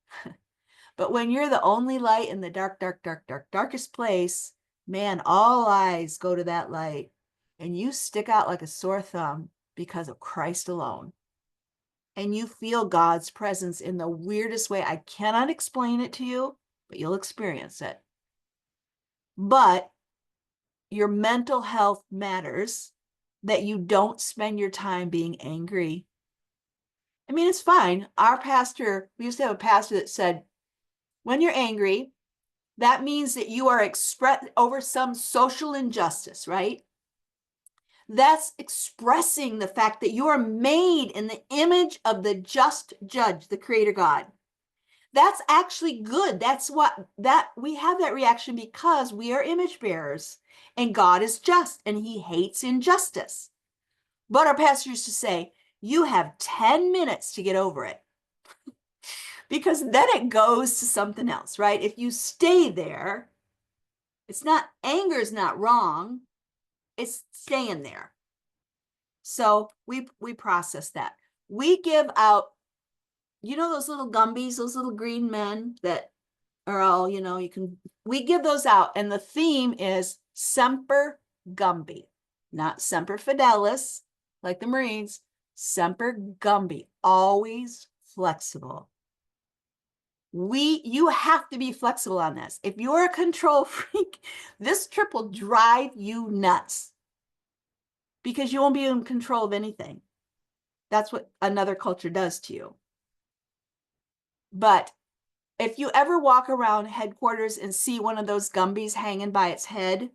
But when you're the only light in the dark, darkest place, man, all eyes go to that light, and you stick out like a sore thumb because of Christ alone. And you feel God's presence in the weirdest way. I cannot explain it to you, but you'll experience it. But your mental health matters, that you don't spend your time being angry. I mean, it's fine. We used to have a pastor that said, when you're angry, that means that you are over some social injustice, right? That's expressing the fact that you are made in the image of the just judge, the creator God. That's actually good. We have that reaction because we are image bearers, and God is just, and he hates injustice. But our pastor used to say, you have 10 minutes to get over it. Because then it goes to something else, right? If you stay there, anger is not wrong. It's staying there. So we process that. We give out, those little Gumbies, those little green men that are all, we give those out. And the theme is Semper Gumby, not Semper Fidelis, like the Marines, Semper Gumby, always flexible. You have to be flexible on this. If you're a control freak, this trip will drive you nuts because you won't be in control of anything. That's what another culture does to you. But if you ever walk around headquarters and see one of those Gumbies hanging by its head,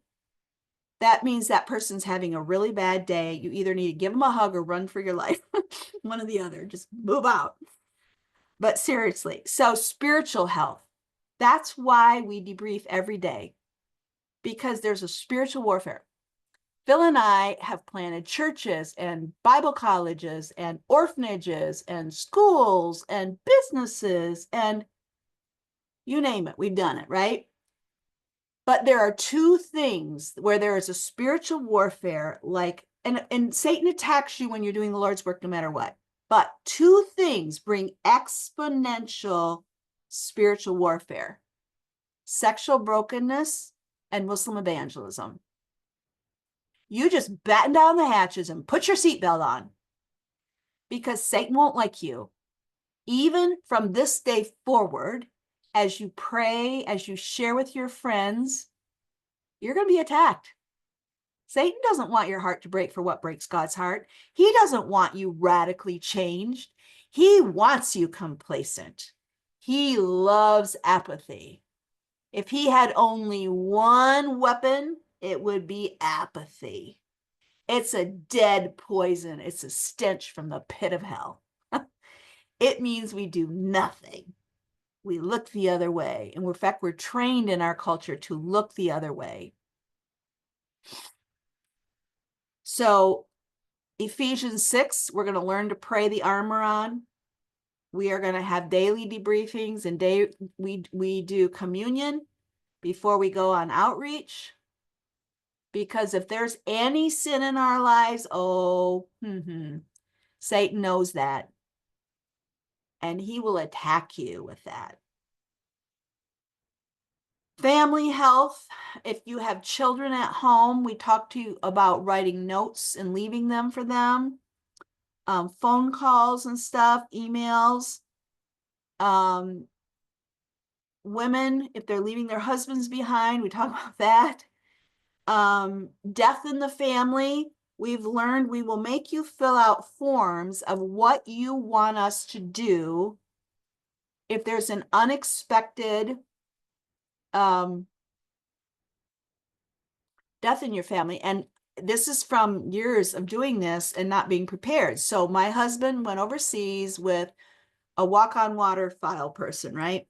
that means that person's having a really bad day. You either need to give them a hug or run for your life. One or the other, just move out. But seriously, so spiritual health, that's why we debrief every day, because there's a spiritual warfare. Phil and I have planted churches and Bible colleges and orphanages and schools and businesses and you name it, we've done it, right? But there are two things where there is a spiritual warfare, like, and Satan attacks you when you're doing the Lord's work no matter what. But two things bring exponential spiritual warfare: sexual brokenness and Muslim evangelism. You just batten down the hatches and put your seatbelt on, because Satan won't like you. Even from this day forward, as you pray, as you share with your friends, you're going to be attacked. Satan doesn't want your heart to break for what breaks God's heart. He doesn't want you radically changed. He wants you complacent. He loves apathy. If he had only one weapon, it would be apathy. It's a dead poison. It's a stench from the pit of hell. It means we do nothing. We look the other way. And in fact, we're trained in our culture to look the other way. So Ephesians 6, we're going to learn to pray the armor on. We are going to have daily debriefings, and we do communion before we go on outreach. Because if there's any sin in our lives, Satan knows that. And he will attack you with that. Family health. If you have children at home, we talk to you about writing notes and leaving them for them. Phone calls and stuff, emails. Women, if they're leaving their husbands behind, we talk about that. Death in the family. We've learned we will make you fill out forms of what you want us to do if there's an unexpected death in your family. And this is from years of doing this and not being prepared. So my husband went overseas with a walk-on-water file person, right?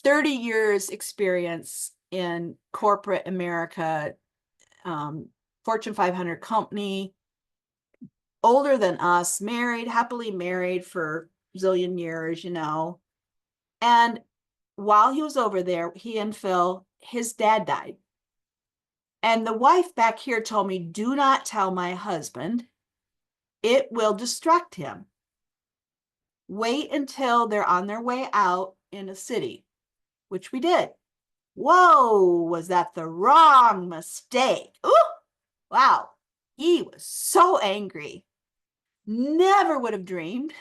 30 years experience in corporate America, Fortune 500 company, older than us, married, happily married for a zillion years, And while he was over there, he and Phil, his dad died. And the wife back here told me, do not tell my husband. It will distract him. Wait until they're on their way out in a city, which we did. Whoa, was that the wrong mistake? Ooh, wow. He was so angry. Never would have dreamed.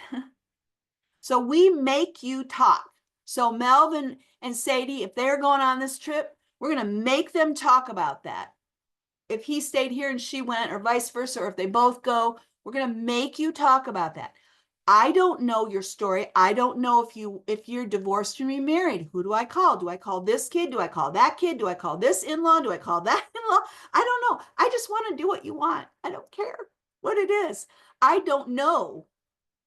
So we make you talk. So Melvin and Sadie, if they're going on this trip, we're going to make them talk about that. If he stayed here and she went, or vice versa, or if they both go, we're going to make you talk about that. I don't know your story. I don't know if you're divorced and remarried. Who do I call? Do I call this kid? Do I call that kid? Do I call this in-law? Do I call that in-law? I don't know. I just want to do what you want. I don't care what it is. I don't know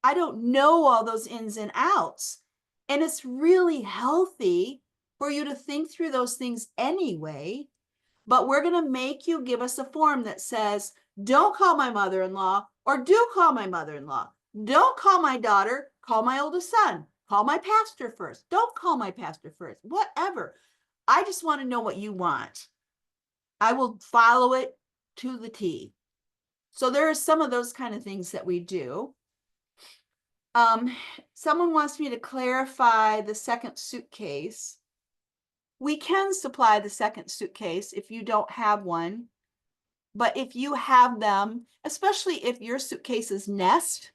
all those ins and outs. And it's really healthy for you to think through those things anyway. But we're going to make you give us a form that says, don't call my mother-in-law, or do call my mother-in-law. Don't call my daughter, call my oldest son. Call my pastor first. Don't call my pastor first. Whatever. I just want to know what you want. I will follow it to the T. So there are some of those kind of things that we do. Someone wants me to clarify the second suitcase. We can supply the second suitcase if you don't have one. But if you have them, especially if your suitcases nest,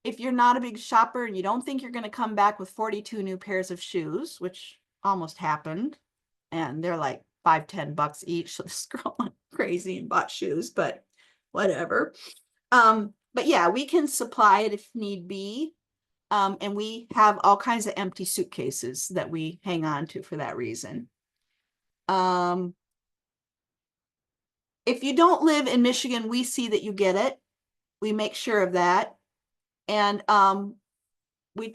if you're not a big shopper and you don't think you're going to come back with 42 new pairs of shoes, which almost happened, and they're like $5-10 each. So this girl went crazy and bought shoes, but whatever. But yeah, we can supply it if need be. And we have all kinds of empty suitcases that we hang on to for that reason. If you don't live in Michigan, we see that you get it. We make sure of that. And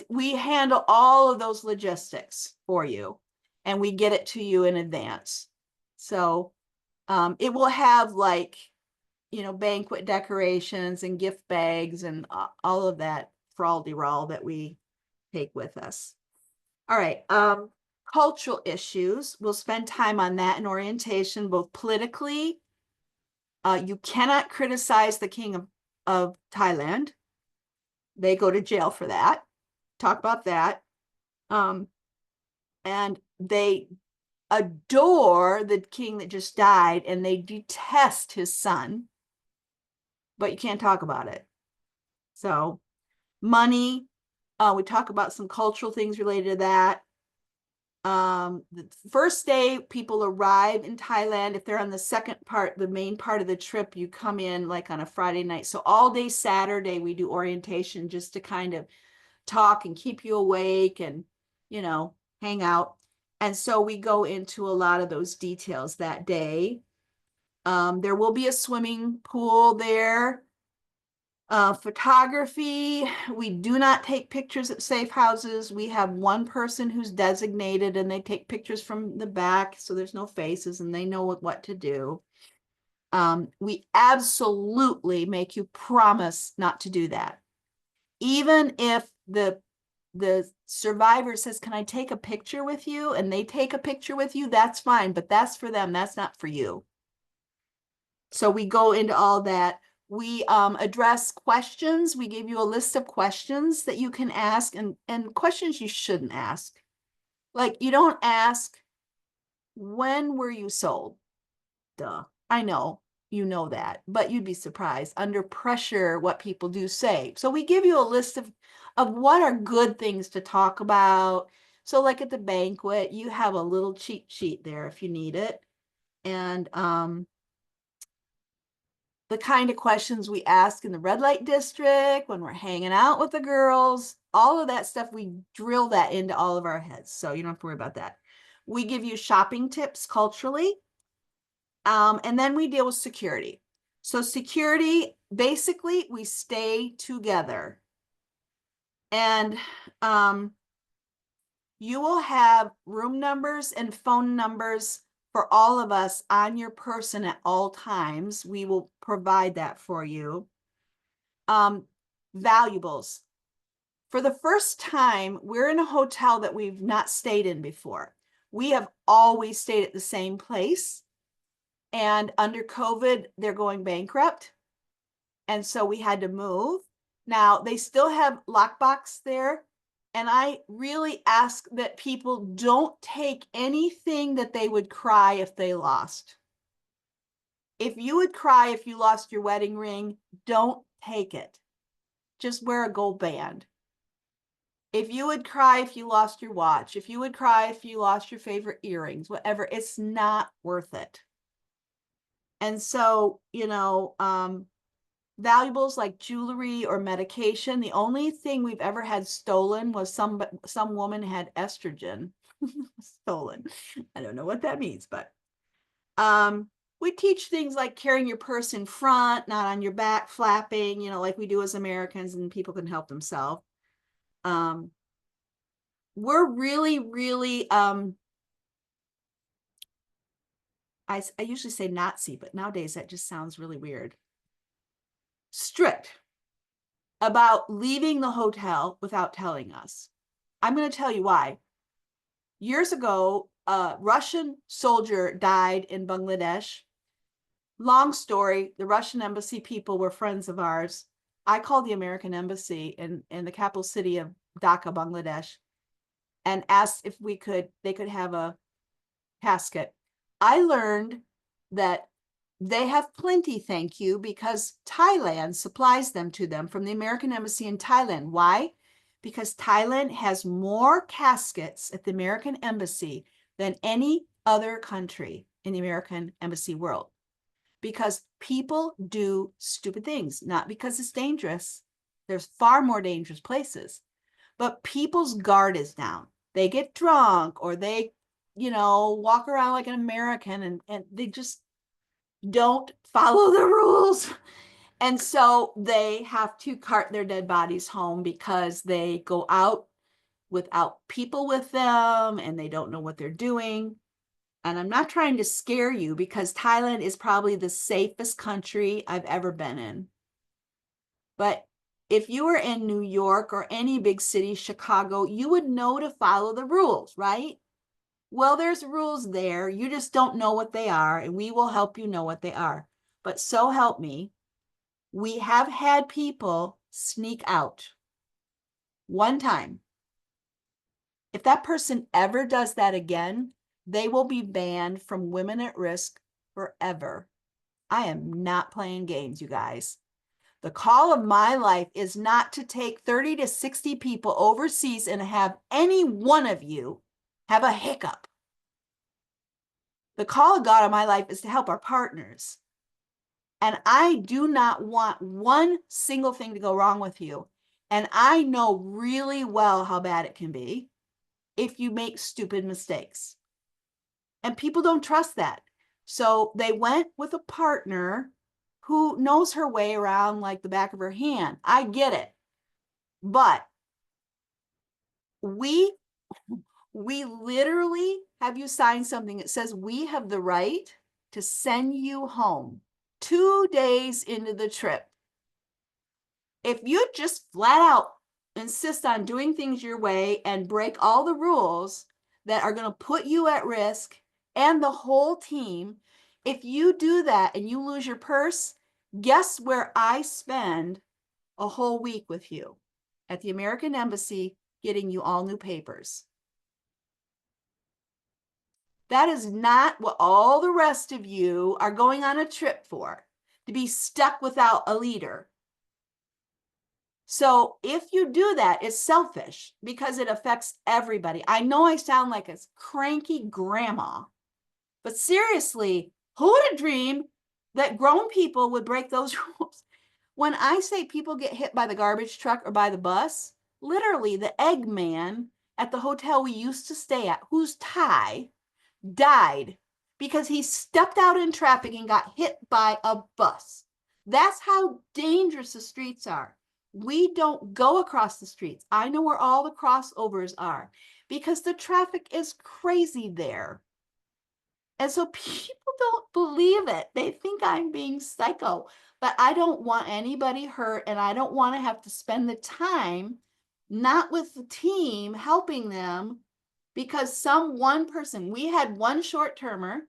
we handle all of those logistics for you, and we get it to you in advance. So it will have, like, you know, banquet decorations and gift bags and all of that frall-de-roll that we take with us. All right. Cultural issues. We'll spend time on that in orientation, both politically. You cannot criticize the king of Thailand. They go to jail for that. Talk about that. And they adore the king that just died, and they detest his son, but you can't talk about it. So money, we talk about some cultural things related to that. The first day people arrive in Thailand, if they're on the second part, the main part of the trip, you come in like on a Friday night. So all day Saturday, we do orientation just to kind of talk and keep you awake and, you know, hang out. And so we go into a lot of those details that day. There will be a swimming pool there. Photography, we do not take pictures at safe houses. We have one person who's designated, and they take pictures from the back, so there's no faces and they know what to do. We absolutely make you promise not to do that. Even if the survivor says, can I take a picture with you? And they take a picture with you, that's fine, but that's for them, that's not for you. So we go into all that. We address questions. We give you a list of questions that you can ask, and questions you shouldn't ask. Like, you don't ask, when were you sold? Duh. I know, you know that, but you'd be surprised under pressure what people do say. So we give you a list of what are good things to talk about. So like at the banquet, you have a little cheat sheet there if you need it. And the kind of questions we ask in the red light district when we're hanging out with the girls, all of that stuff, we drill that into all of our heads. So you don't have to worry about that. We give you shopping tips culturally. And then we deal with security. So security, basically, we stay together. And you will have room numbers and phone numbers for all of us on your person at all times. We will provide that for you. Valuables. For the first time, we're in a hotel that we've not stayed in before. We have always stayed at the same place. And under COVID, they're going bankrupt. And so we had to move. Now, they still have lockbox there. And I really ask that people don't take anything that they would cry if they lost. If you would cry if you lost your wedding ring, don't take it. Just wear a gold band. If you would cry if you lost your watch, if you would cry if you lost your favorite earrings, whatever, it's not worth it. And so, you know, valuables like jewelry or medication, the only thing we've ever had stolen was some woman had estrogen stolen. I don't know what that means, but we teach things like carrying your purse in front, not on your back, flapping, you know, like we do as Americans, and people can help themselves. We're really, really, I usually say Nazi, but nowadays that just sounds really weird. Strict about leaving the hotel without telling us. I'm going to tell you why. Years ago, a Russian soldier died in Bangladesh. Long story, the Russian embassy people were friends of ours. I called the American embassy in the capital city of Dhaka, Bangladesh, and asked if they could have a casket. I learned that They have plenty, thank you, because Thailand supplies them to them from the American Embassy in Thailand. Why? Because Thailand has more caskets at the American Embassy than any other country in the American Embassy world. Because people do stupid things, not because it's dangerous. There's far more dangerous places, but people's guard is down. They get drunk or they, walk around like an American and they just don't follow the rules. And so they have to cart their dead bodies home because they go out without people with them and they don't know what they're doing. And I'm not trying to scare you because Thailand is probably the safest country I've ever been in. But if you were in New York or any big city, Chicago, you would know to follow the rules, right? Well, there's rules there. You just don't know what they are, and we will help you know what they are. But so help me, we have had people sneak out one time. If that person ever does that again, they will be banned from Women at Risk forever. I am not playing games, you guys. The call of my life is not to take 30 to 60 people overseas and have any one of you have a hiccup. The call of God of my life is to help our partners. And I do not want one single thing to go wrong with you. And I know really well how bad it can be if you make stupid mistakes. And people don't trust that. So they went with a partner who knows her way around like the back of her hand. I get it. But we literally have you sign something that says we have the right to send you home 2 days into the trip. If you just flat out insist on doing things your way and break all the rules that are going to put you at risk and the whole team, if you do that and you lose your purse, guess where I spend a whole week with you? At the American Embassy, getting you all new papers. That is not what all the rest of you are going on a trip for, to be stuck without a leader. So if you do that, it's selfish because it affects everybody. I know I sound like a cranky grandma, but seriously, who would have dreamed that grown people would break those rules? When I say people get hit by the garbage truck or by the bus, literally the egg man at the hotel we used to stay at, who's Thai, died because he stepped out in traffic and got hit by a bus. That's how dangerous the streets are. We don't go across the streets. I know where all the crossovers are because the traffic is crazy there. And so people don't believe it. They think I'm being psycho, but I don't want anybody hurt and I don't want to have to spend the time not with the team helping them because some one person, we had one short-termer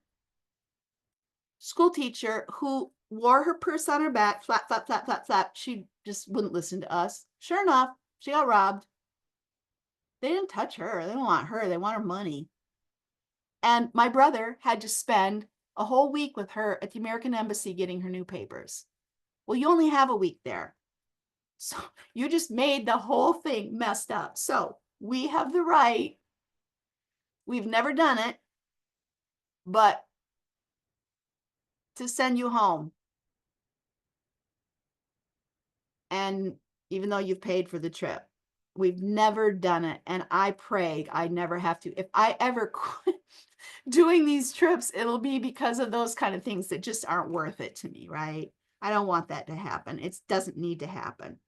school teacher who wore her purse on her back, flap, flap, flap, flap, flap. She just wouldn't listen to us. Sure enough, she got robbed. They didn't touch her. They don't want her. They want her money. And my brother had to spend a whole week with her at the American Embassy getting her new papers. Well, you only have a week there. So you just made the whole thing messed up. So we have the right. We've never done it, but to send you home. And even though you've paid for the trip, we've never done it. And I pray I never have to. If I ever quit doing these trips, it'll be because of those kind of things that just aren't worth it to me, right? I don't want that to happen. It doesn't need to happen.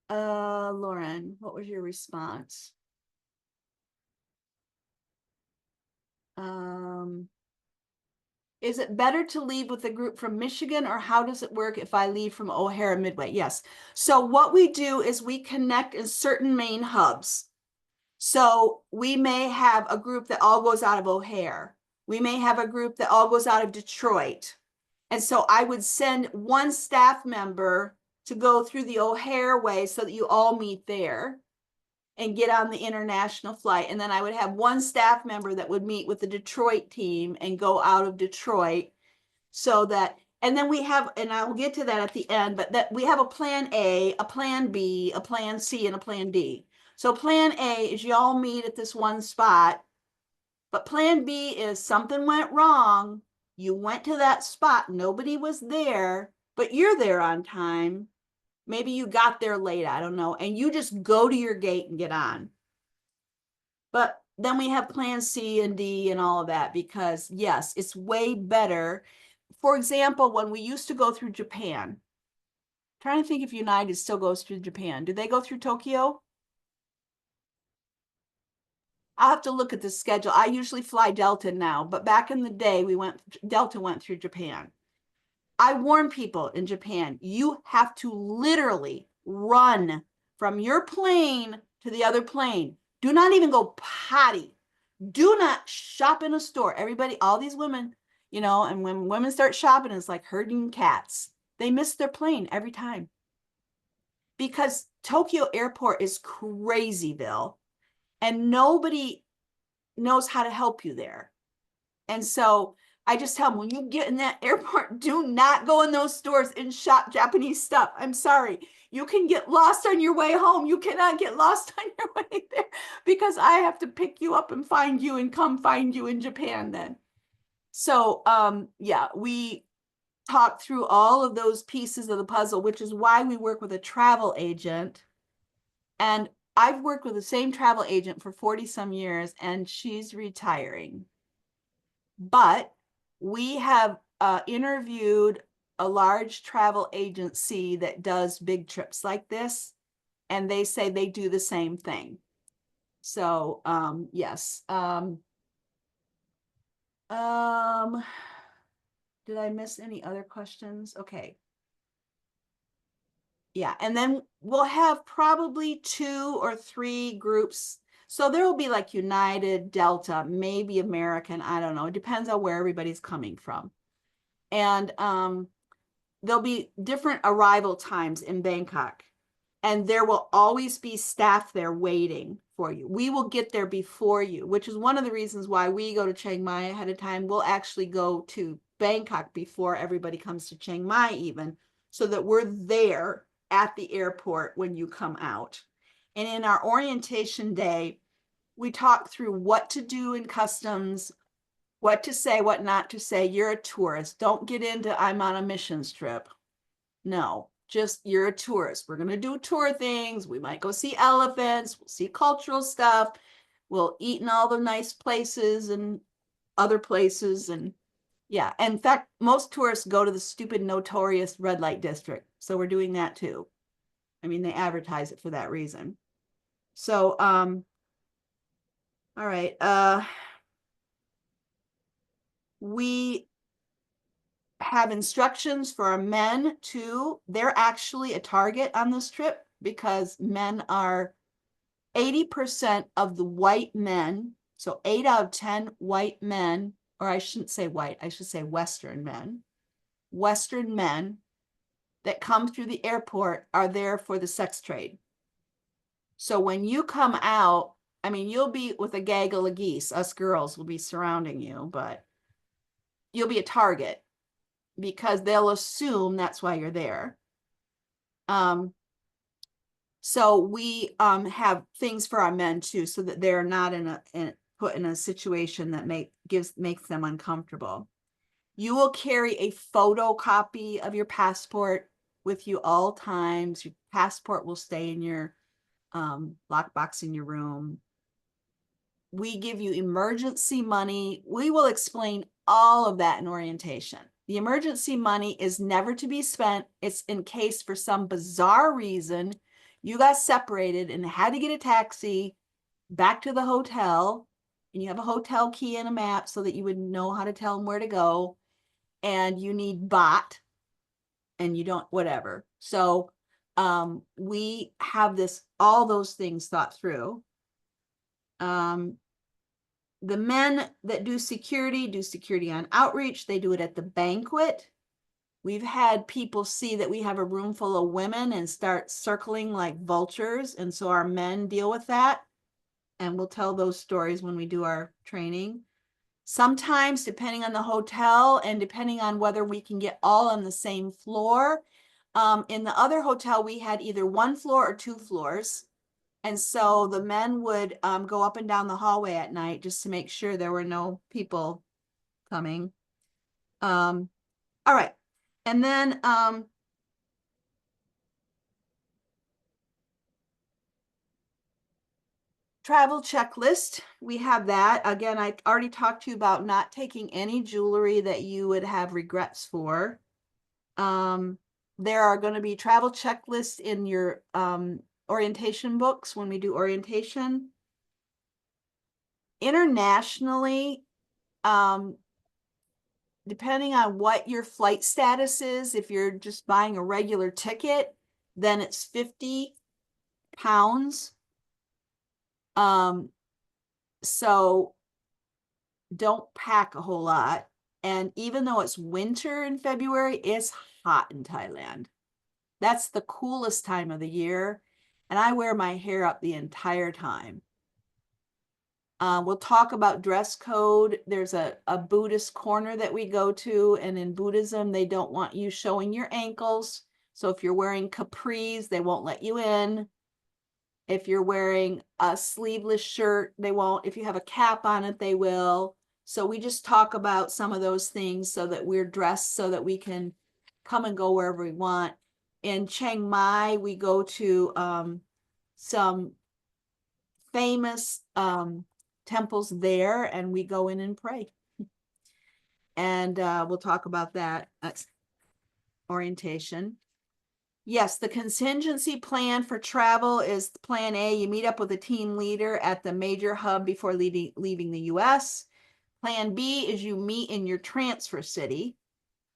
Lauren, what was your response? Is it better to leave with a group from Michigan or how does it work if I leave from O'Hare Midway? Yes. So what we do is we connect in certain main hubs. So we may have a group that all goes out of O'Hare. We may have a group that all goes out of Detroit. And so I would send one staff member to go through the O'Hare way so that you all meet there. and get on the international flight. And then I would have one staff member that would meet with the Detroit team and go out of Detroit so that, and then we have, and I will get to that at the end, but that we have a plan A, a plan B, a plan C, and a plan D. So plan A is you all meet at this one spot, but plan B is something went wrong. You went to that spot, nobody was there, but you're there on time. Maybe you got there late, I don't know, and you just go to your gate and get on. But then we have plan C and D and all of that because yes, it's way better. For example, when we used to go through Japan, I'm trying to think if United still goes through Japan. Do they go through Tokyo? I'll have to look at the schedule. I usually fly Delta now, but back in the day, Delta went through Japan. I warn people in Japan, you have to literally run from your plane to the other plane. Do not even go potty. Do not shop in a store. Everybody, all these women, you know, and when women start shopping, it's like herding cats. They miss their plane every time. Because Tokyo Airport is crazyville and nobody knows how to help you there. And so I just tell them, when you get in that airport, do not go in those stores and shop Japanese stuff. I'm sorry. You can get lost on your way home. You cannot get lost on your way there because I have to pick you up and find you and come find you in Japan then. So yeah, we talked through all of those pieces of the puzzle, which is why we work with a travel agent. And I've worked with the same travel agent for 40 some years and she's retiring. But we have interviewed a large travel agency that does big trips like this, and they say they do the same thing. So yes. Did I miss any other questions? Okay. Yeah, and then we'll have probably 2 or 3 groups. So there will be like United, Delta, maybe American, I don't know. It depends on where everybody's coming from. And there'll be different arrival times in Bangkok. And there will always be staff there waiting for you. We will get there before you, which is one of the reasons why we go to Chiang Mai ahead of time. We'll actually go to Bangkok before everybody comes to Chiang Mai even, so that we're there at the airport when you come out. And in our orientation day, we talk through what to do in customs, what to say, what not to say. You're a tourist. Don't get into I'm on a missions trip. No, just you're a tourist. We're going to do tour things. We might go see elephants. We'll see cultural stuff. We'll eat in all the nice places and other places. And yeah, in fact, most tourists go to the stupid, notorious red light district. So we're doing that too. I mean, they advertise it for that reason. So, all right. We have instructions for our men too. They're actually a target on this trip because men are 80% of the white men. So 8 out of 10 white men, or I shouldn't say white, I should say Western men that come through the airport are there for the sex trade. So when you come out, I mean, you'll be with a gaggle of geese. Us girls will be surrounding you, but you'll be a target because they'll assume that's why you're there. So we have things for our men too, so that they're not put in a situation that makes them uncomfortable. You will carry a photocopy of your passport with you all times. Your passport will stay in your lockbox in your room. We give you emergency money. We will explain all of that in orientation. The emergency money is never to be spent. It's in case for some bizarre reason you got separated and had to get a taxi back to the hotel, and you have a hotel key and a map so that you would know how to tell them where to go, and you need baht and you don't, whatever. So we have all those things thought through. The men that do security on outreach. They do it at the banquet. We've had people see that we have a room full of women and start circling like vultures. And so our men deal with that. And we'll tell those stories when we do our training. Sometimes, depending on the hotel and depending on whether we can get all on the same floor, in the other hotel, we had either one floor or two floors. And so the men would go up and down the hallway at night just to make sure there were no people coming. All right. And then travel checklist. We have that. Again, I already talked to you about not taking any jewelry that you would have regrets for. There are going to be travel checklists in your orientation books when we do orientation. Internationally, depending on what your flight status is, if you're just buying a regular ticket, then it's 50 pounds. So don't pack a whole lot. And even though it's winter in February, it's hot in Thailand. That's the coolest time of the year. And I wear my hair up the entire time. We'll talk about dress code. There's a Buddhist corner that we go to. And in Buddhism, they don't want you showing your ankles. So if you're wearing capris, they won't let you in. If you're wearing a sleeveless shirt, they won't. If you have a cap on it, they will. So we just talk about some of those things so that we're dressed so that we can come and go wherever we want. In Chiang Mai, we go to some famous temples there, and we go in and pray. And we'll talk about that orientation. Yes, the contingency plan for travel is plan A. You meet up with a team leader at the major hub before leaving the US. Plan B is you meet in your transfer city.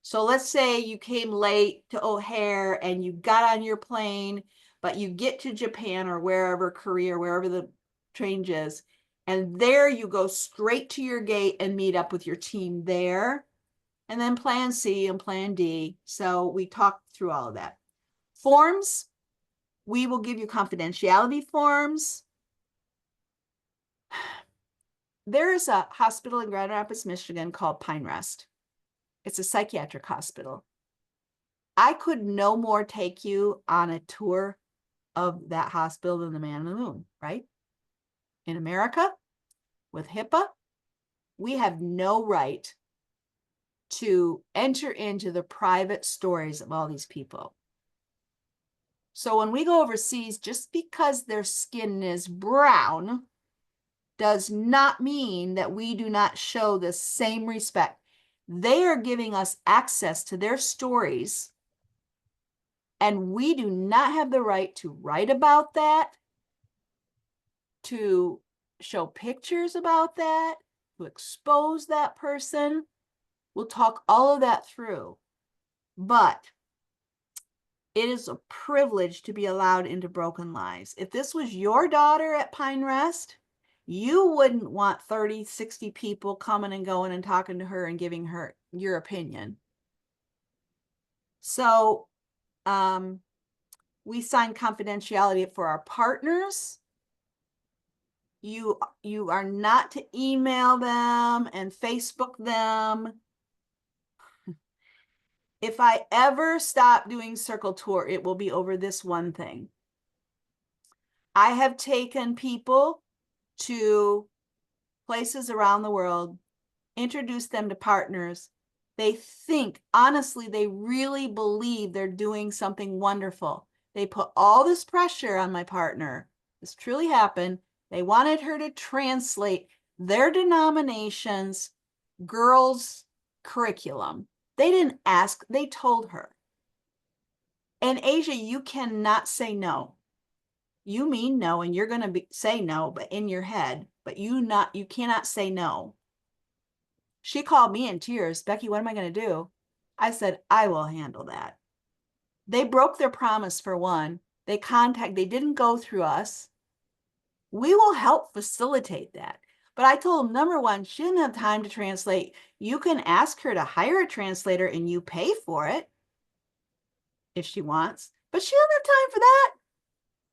So let's say you came late to O'Hare and you got on your plane, but you get to Japan or wherever, Korea, or wherever the train is, and there you go straight to your gate and meet up with your team there. And then plan C and plan D. So we talked through all of that. Forms, we will give you confidentiality forms. There's a hospital in Grand Rapids, Michigan called Pine Rest. It's a psychiatric hospital. I could no more take you on a tour of that hospital than the man on the moon, right? In America, with HIPAA, we have no right to enter into the private stories of all these people. So when we go overseas, just because their skin is brown does not mean that we do not show the same respect. They are giving us access to their stories, and we do not have the right to write about that, to show pictures about that, to expose that person. We'll talk all of that through. But it is a privilege to be allowed into Broken Lives. If this was your daughter at Pine Rest, you wouldn't want 30, 60 people coming and going and talking to her and giving her your opinion. So we sign confidentiality for our partners. You are not to email them and Facebook them. If I ever stop doing Circle Tour, it will be over this one thing. I have taken people to places around the world, introduced them to partners. They think, honestly, they really believe they're doing something wonderful. They put all this pressure on my partner. This truly happened. They wanted her to translate their denomination's girls' curriculum. They didn't ask, they told her. In Asia, you cannot say no. You mean no, and you're going to say no, but in your head, but you cannot say no. She called me in tears. Becky, what am I going to do? I said, I will handle that. They broke their promise for one. They didn't go through us. We will help facilitate that. But I told them, number one, she didn't have time to translate. You can ask her to hire a translator and you pay for it. if she wants, but she doesn't have time for that.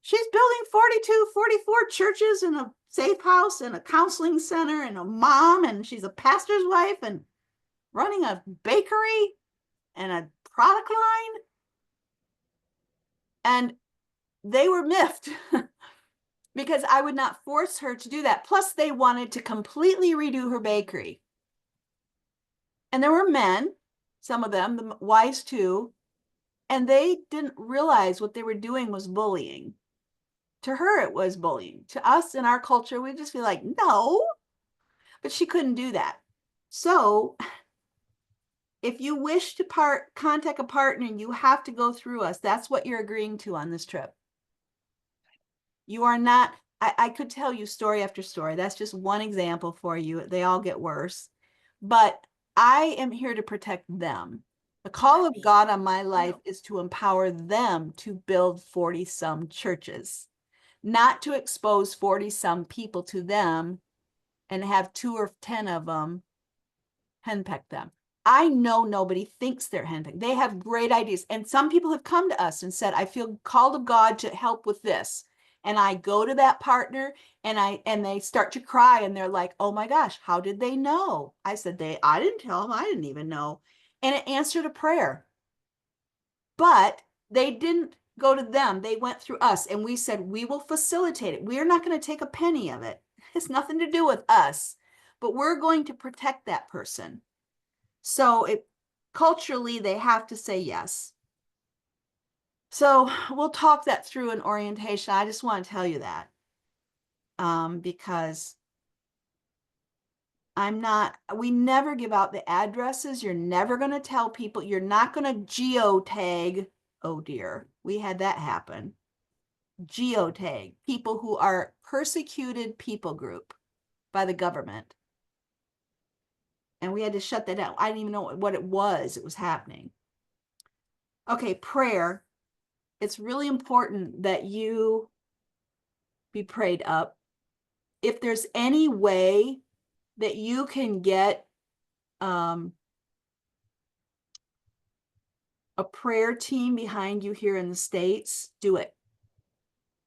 She's building 42, 44 churches and a safe house and a counseling center and a mom, and she's a pastor's wife and running a bakery and a product line. And they were miffed because I would not force her to do that. Plus, they wanted to completely redo her bakery. And there were men, some of them, the wives too, and they didn't realize what they were doing was bullying. To her, it was bullying. To us in our culture, we'd just be like, no. But she couldn't do that. So if you wish to contact a partner, you have to go through us. That's what you're agreeing to on this trip. You are not, I could tell you story after story. That's just one example for you. They all get worse. But I am here to protect them. The call of God on my life is to empower them to build 40-some churches, not to expose 40-some people to them and have 2 or 10 of them henpeck them. I know nobody thinks they're henpecked. They have great ideas. And some people have come to us and said, I feel called of God to help with this. And I go to that partner and they start to cry and they're like, oh my gosh, how did they know? I said, I didn't tell them. I didn't even know. And it answered a prayer. But they didn't go to them. They went through us and we said, we will facilitate it. We're not going to take a penny of it. It's nothing to do with us, but we're going to protect that person. So culturally, they have to say yes. So we'll talk that through in orientation. I just want to tell you that because we never give out the addresses. You're never going to tell people. You're not going to geotag. Oh dear, we had that happen. Geotag people who are persecuted people group by the government. And we had to shut that down. I didn't even know what it was. It was happening. Okay, prayer. It's really important that you be prayed up. If there's any way that you can get a prayer team behind you here in the States, do it.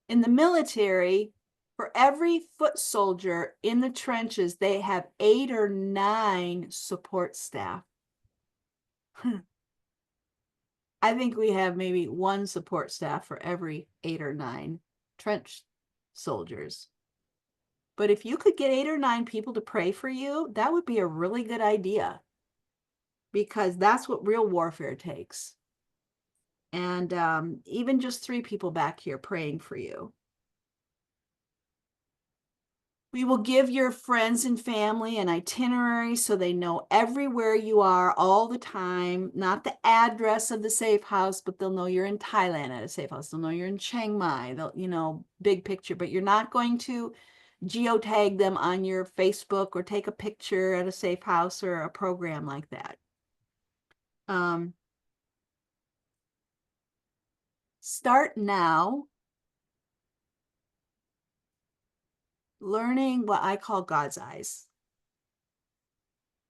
In the military, for every foot soldier in the trenches, they have 8 or 9 support staff. I think we have maybe 1 support staff for every 8 or 9 trench soldiers. But if you could get 8 or 9 people to pray for you, that would be a really good idea, because that's what real warfare takes. And even just 3 people back here praying for you. We will give your friends and family an itinerary so they know everywhere you are all the time, not the address of the safe house, but they'll know you're in Thailand at a safe house. They'll know you're in Chiang Mai, they'll, big picture, but you're not going to geotag them on your Facebook or take a picture at a safe house or a program like that. Start now learning what I call God's eyes.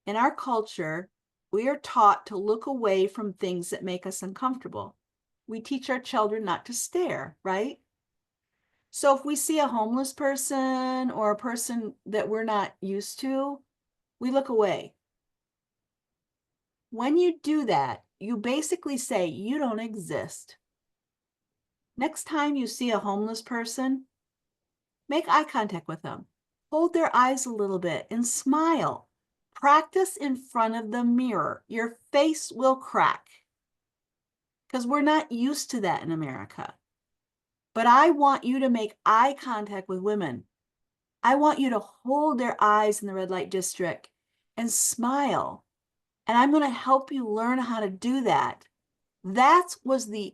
In our culture, we are taught to look away from things that make us uncomfortable. We teach our children not to stare, right? So if we see a homeless person or a person that we're not used to, we look away. When you do that, you basically say, you don't exist. Next time you see a homeless person, make eye contact with them. Hold their eyes a little bit and smile. Practice in front of the mirror. Your face will crack because we're not used to that in America. But I want you to make eye contact with women. I want you to hold their eyes in the red light district and smile. And I'm going to help you learn how to do that. That was the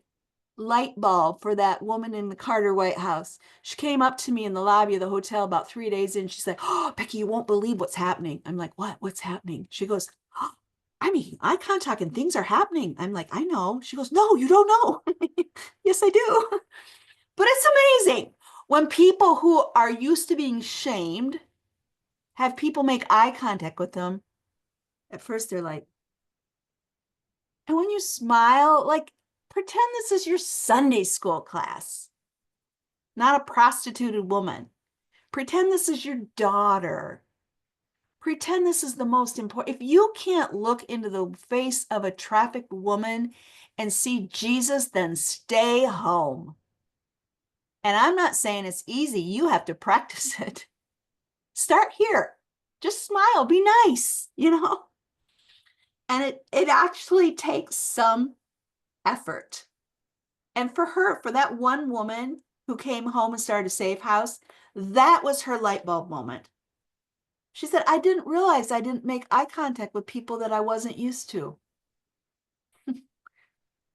light bulb for that woman in the Carter White House. She came up to me in the lobby of the hotel about 3 days in. She's like, oh, Becky, you won't believe what's happening. I'm like, what? What's happening? She goes, oh, I'm making eye contact and things are happening. I'm like, I know. She goes, no, you don't know. Yes, I do. But it's amazing when people who are used to being shamed have people make eye contact with them. At first, they're like, and when you smile, like, Pretend this is your Sunday school class, not a prostituted woman. Pretend this is your daughter. Pretend this is the most important. If you can't look into the face of a trafficked woman and see Jesus, then stay home. And I'm not saying it's easy. You have to practice it. Start here. Just smile, be nice, you know? And it actually takes some effort. And for her, for that one woman who came home and started a safe house, that was her light bulb moment. She said, I didn't realize I didn't make eye contact with people that I wasn't used to.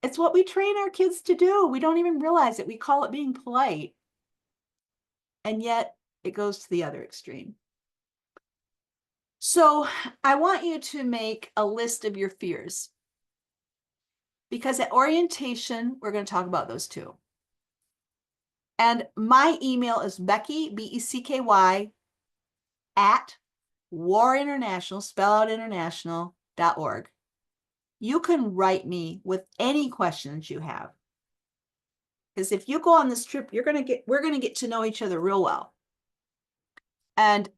It's what we train our kids to do. We don't even realize it. We call it being polite. And yet it goes to the other extreme. So I want you to make a list of your fears. Because at orientation, we're going to talk about those too. And my email is Becky, BECKY, at War International, spell out international.org. You can write me with any questions you have. Because if you go on this trip, we're going to get to know each other real well. And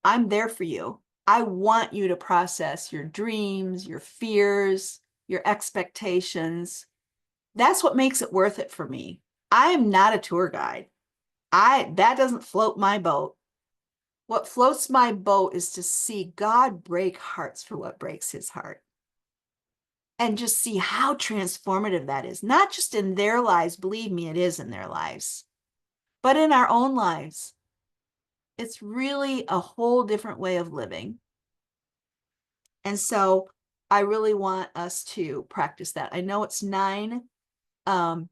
I'm there for you. I want you to process your dreams, your fears, your expectations. That's what makes it worth it for me. I am not a tour guide. That doesn't float my boat. What floats my boat is to see God break hearts for what breaks his heart. And just see how transformative that is. Not just in their lives, believe me, it is in their lives, but in our own lives. It's really a whole different way of living. And so I really want us to practice that. I know it's 9. Real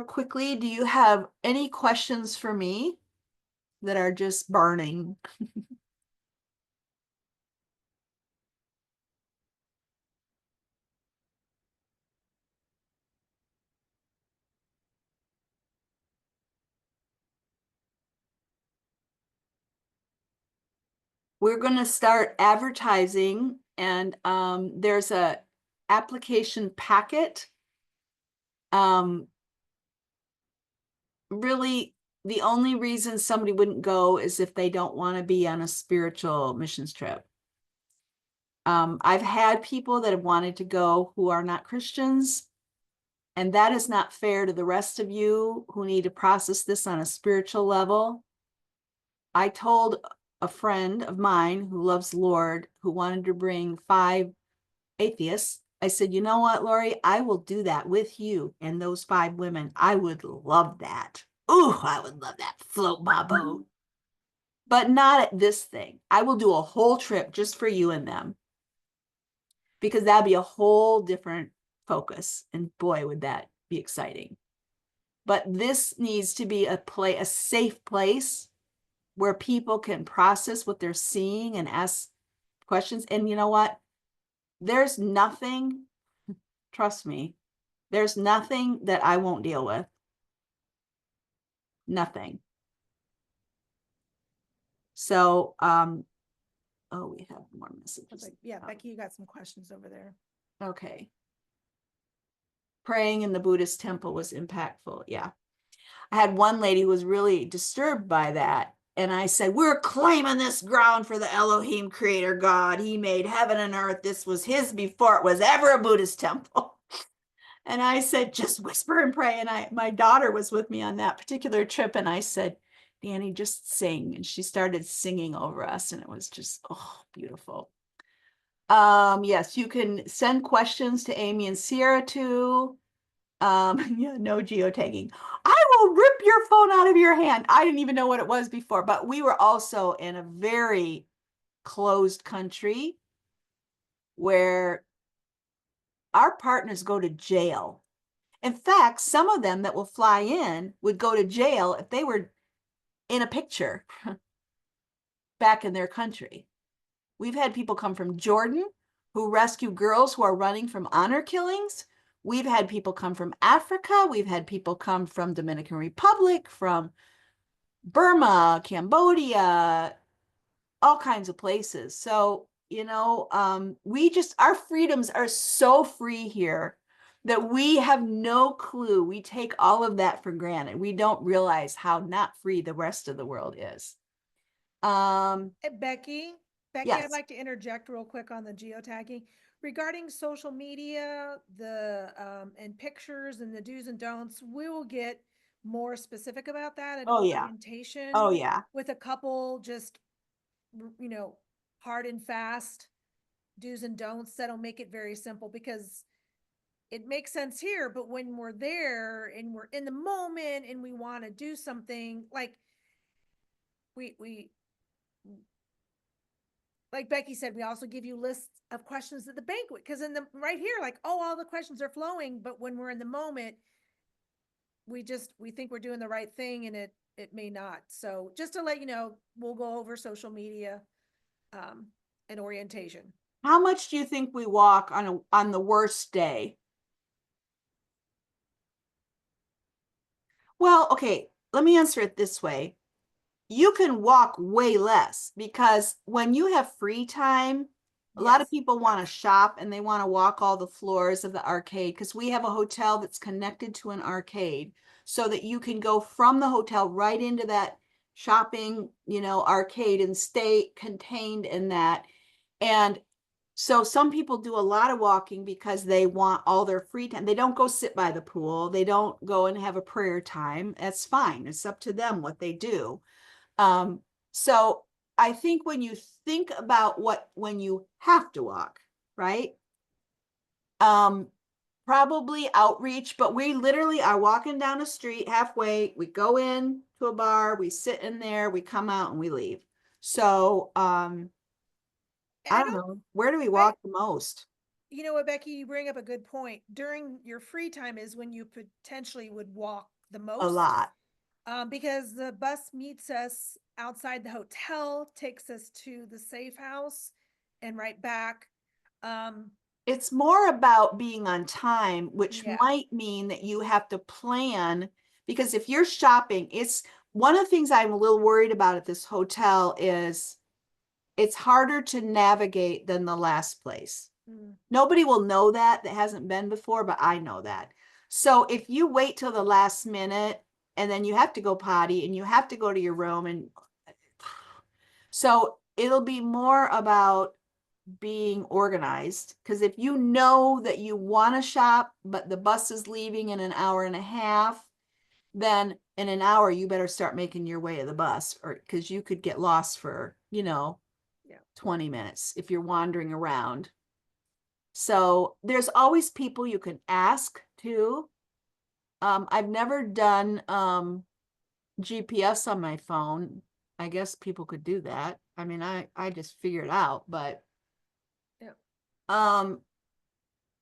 quickly, do you have any questions for me that are just burning? We're going to start advertising, and there's a application packet. Really, the only reason somebody wouldn't go is if they don't want to be on a spiritual missions trip. I've had people that have wanted to go who are not Christians, and that is not fair to the rest of you who need to process this on a spiritual level. I told a friend of mine who loves the Lord, who wanted to bring 5 atheists, I said, you know what, Lori, I will do that with you and those 5 women. I would love that. Ooh, I would love that. Float my boat. But not at this thing. I will do a whole trip just for you and them. Because that'd be a whole different focus. And boy, would that be exciting. But this needs to be a safe place where people can process what they're seeing and ask questions. And you know what? There's nothing, trust me, there's nothing that I won't deal with. Nothing. So, oh, we have more messages. Yeah, Becky, you got some questions over there. Okay. Praying in the Buddhist temple was impactful. Yeah. I had one lady who was really disturbed by that. And I said, we're claiming this ground for the Elohim creator God. He made heaven and earth. This was his before it was ever a Buddhist temple. And I said, just whisper and pray. And my daughter was with me on that particular trip. And I said, Danny, just sing. And she started singing over us. And it was just, oh, beautiful. Yes, you can send questions to Amy and Sierra too. Yeah, no geotagging. I will rip your phone out of your hand. I didn't even know what it was before, but we were also in a very closed country where our partners go to jail. In fact, some of them that will fly in would go to jail if they were in a picture back in their country. We've had people come from Jordan who rescue girls who are running from honor killings. We've had people come from Africa. We've had people come from Dominican Republic, from Burma, Cambodia, all kinds of places. So, you know, our freedoms are so free here that we have no clue. We take all of that for granted. We don't realize how not free the rest of the world is. Hey, Becky, I'd Yes. like to interject real quick on the geotagging regarding social media, and pictures and the do's and don'ts. We will get more specific about that at Oh, yeah. orientation. Oh, yeah. With a couple just, hard and fast do's and don'ts that'll make it very simple, because it makes sense here, but when we're there and we're in the moment and we want to do something like we like Becky said, we also give you lists of questions at the banquet, because in the right here, like, oh, all the questions are flowing, but when we're in the moment, we think we're doing the right thing, and it may not. So just to let you know, we'll go over social media and orientation. How much do you think we walk on the worst day? Well, okay, let me answer it this way. You can walk way less, because when you have free time, a lot of Yes, people want to shop and they want to walk all the floors of the arcade, because we have a hotel that's connected to an arcade, so that you can go from the hotel right into that shopping, arcade, and stay contained in that. And so some people do a lot of walking because they want all their free time. They don't go sit by the pool. They don't go and have a prayer time. That's fine. It's up to them what they do. So I think when you think about when you have to walk, right? Probably outreach, but we literally are walking down a street halfway. We go in to a bar, we sit in there, we come out and we leave. So, and I I don't don't. know. Where do we I walk the most? You know what, Becky, you bring up a good point. During your free time is when you potentially would walk the A most. lot. Because the bus meets us outside the hotel, takes us to the safe house and right back. It's more about being on time, which Yeah. might mean that you have to plan, because if you're shopping, it's one of the things I'm a little worried about at this hotel is it's harder to navigate than the last place. Mm. Nobody will know that hasn't been before, but I know that. So if you wait till the last minute and then you have to go potty and you have to go to your room, and so it'll be more about being organized, because if you know that you want to shop but the bus is leaving in an hour and a half, then in an hour you better start making your way to the bus, or because you could get lost for Yeah. 20 minutes if you're wandering around. So there's always people you can ask too. I've never done GPS on my phone. I guess people could do that. I mean, I just figured it out, but Yeah.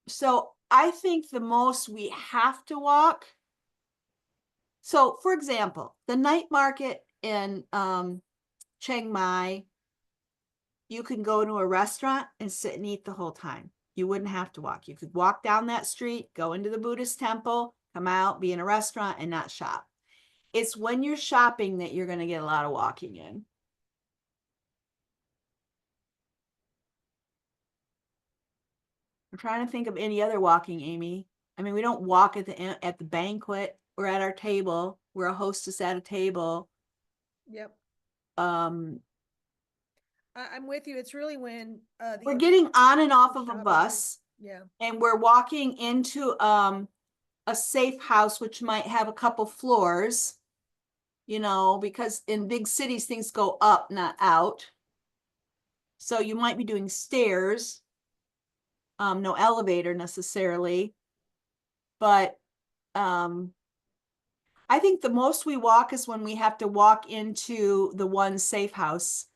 so I think the most we have to walk. So for example, the night market in Chiang Mai, you can go to a restaurant and sit and eat the whole time. You wouldn't have to walk. You could walk down that street, go into the Buddhist temple, come out, be in a restaurant, and not shop. It's when you're shopping that you're going to get a lot of walking in. I'm trying to think of any other walking, Amy. I mean, we don't walk at the banquet. We're at our table. We're a hostess at a table. Yep. Um, I'm with you. It's really when we're getting on and off of a shopping. bus, Yeah. and we're walking into a safe house, which might have a couple floors, because in big cities things go up, not out. So you might be doing stairs, no elevator necessarily, but I think the most we walk is when we have to walk into the one safe house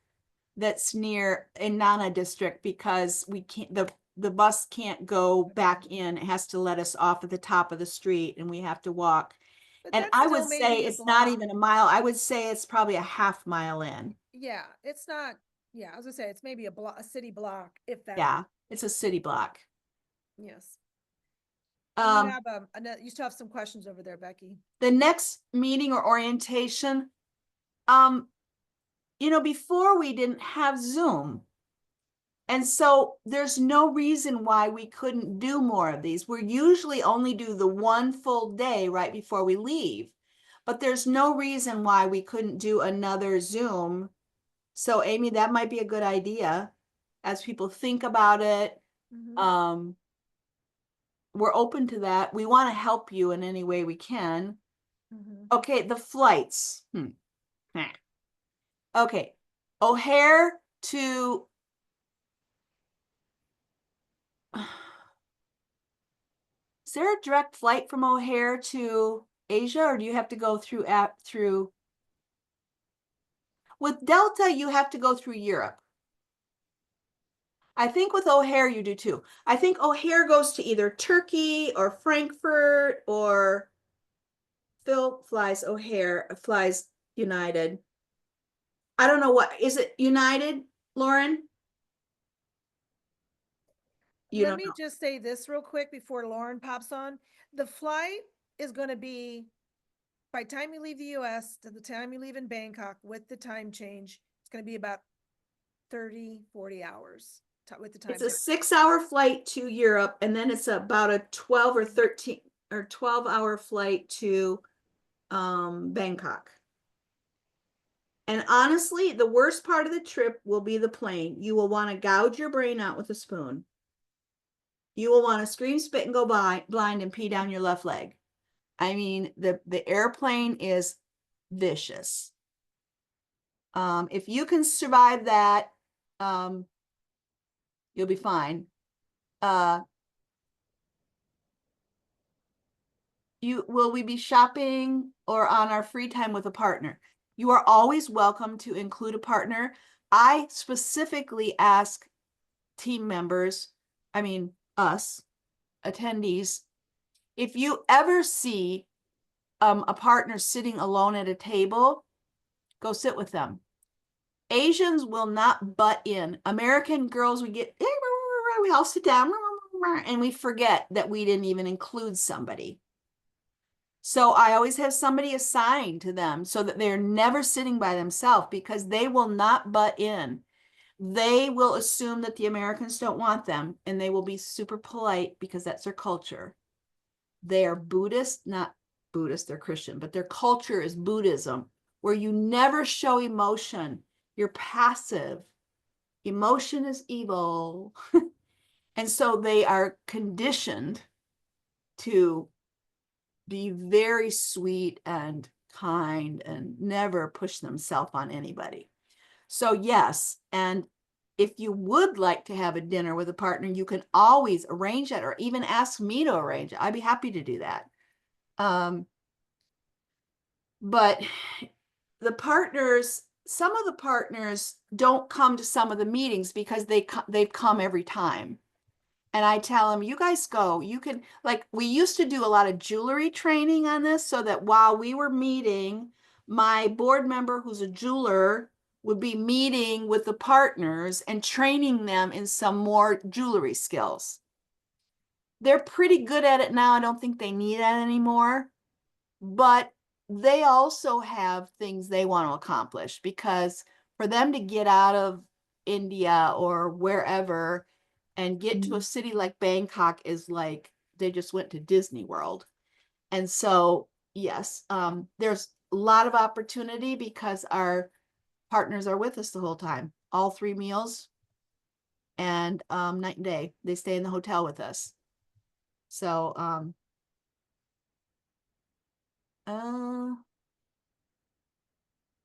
that's near in Nana district, because we can't, the bus can't go back in. It has to let us off at the top of the street and we have to walk. But And that's I still would say maybe a it's not block. even a mile. I would say it's probably a half mile in. Yeah, it's not. Yeah, I was gonna say it's maybe a city block, if that. Yeah, it's a city block. Yes. And you Um, have you still have some questions over there, Becky. the next meeting or orientation, before we didn't have Zoom. And so there's no reason why we couldn't do more of these. We're usually only do the one full day right before we leave, but there's no reason why we couldn't do another Zoom. So Amy, that might be a good idea as people think about it. Mhm. We're open to that. We want to help you in any way we can. Mhm. Okay, the flights. Nah. Okay, O'Hare to is there a direct flight from O'Hare to Asia, or do you have to go through with Delta, you have to go through Europe. I think with O'Hare you do too. I think O'Hare goes to either Turkey or Frankfurt, or Phil flies O'Hare, flies United. I don't know what is it, United, Lauren? You Let don't me know. just say this real quick before Lauren pops on. The flight is going to be, by the time you leave the US to the time you leave in Bangkok with the time change, it's going to be about 30, 40 hours with the time It's a difference. 6-hour flight to Europe, and then it's about a 12 or 13 or 12-hour flight to Bangkok. And honestly, the worst part of the trip will be the plane. You will want to gouge your brain out with a spoon. You will want to scream, spit, and go blind and pee down your left leg. I mean, the airplane is vicious. If you can survive that, you'll be fine. Will we be shopping or on our free time with a partner? You are always welcome to include a partner. I specifically ask team members, I mean us, attendees, if you ever see a partner sitting alone at a table, go sit with them. Asians will not butt in. American girls, we all sit down and we forget that we didn't even include somebody. So I always have somebody assigned to them so that they're never sitting by themselves, because they will not butt in. They will assume that the Americans don't want them, and they will be super polite because that's their culture. They are Buddhist, not Buddhist, they're Christian, but their culture is Buddhism, where you never show emotion. You're passive. Emotion is evil. And so they are conditioned to be very sweet and kind and never push themselves on anybody. So yes, and if you would like to have a dinner with a partner, you can always arrange that, or even ask me to arrange it. I'd be happy to do that. But some of the partners don't come to some of the meetings because they've come every time. And I tell them, you guys go. You can, like, we used to do a lot of jewelry training on this, so that while we were meeting, my board member, who's a jeweler, would be meeting with the partners and training them in some more jewelry skills. They're pretty good at it now. I don't think they need that anymore. But they also have things they want to accomplish, because for them to get out of India or wherever and get to a city like Bangkok is like they just went to Disney World. And so, yes, there's a lot of opportunity because our partners are with us the whole time, all 3 meals, and night and day. They stay in the hotel with us. So,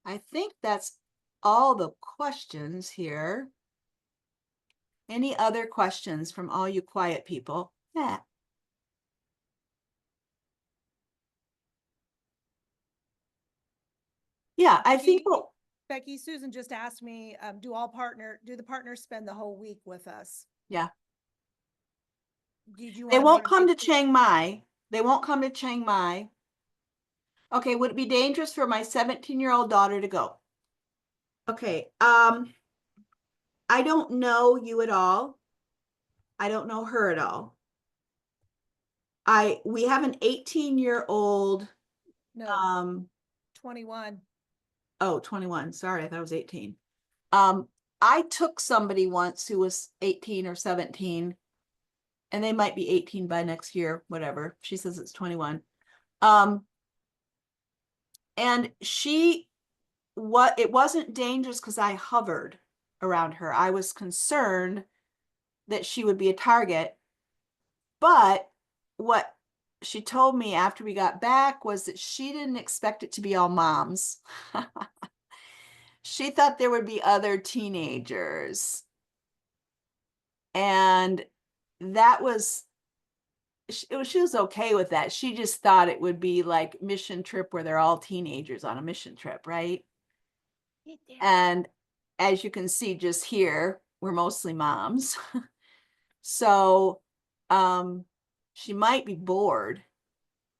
I think that's all the questions here. Any other questions from all you quiet people? Yeah. Yeah, I think Becky, Susan just asked me, do the partners spend the whole week with us? yeah. Did you They want won't come to Chiang Mai. They won't come to Chiang Mai. Okay, would it be dangerous for my 17-year-old daughter to go? Okay, I don't know you at all. I don't know her at all. We have an 18-year-old, No, 21. oh, 21. Sorry, I thought it was 18. I took somebody once who was 18 or 17, and they might be 18 by next year, whatever. She says it's 21. And it wasn't dangerous because I hovered around her. I was concerned that she would be a target. But what she told me after we got back was that she didn't expect it to be all moms. She thought there would be other teenagers. And that was, she was okay with that. She just thought it would be like mission trip where they're all teenagers on a mission trip, right? And as you can see just here, we're mostly moms. So she might be bored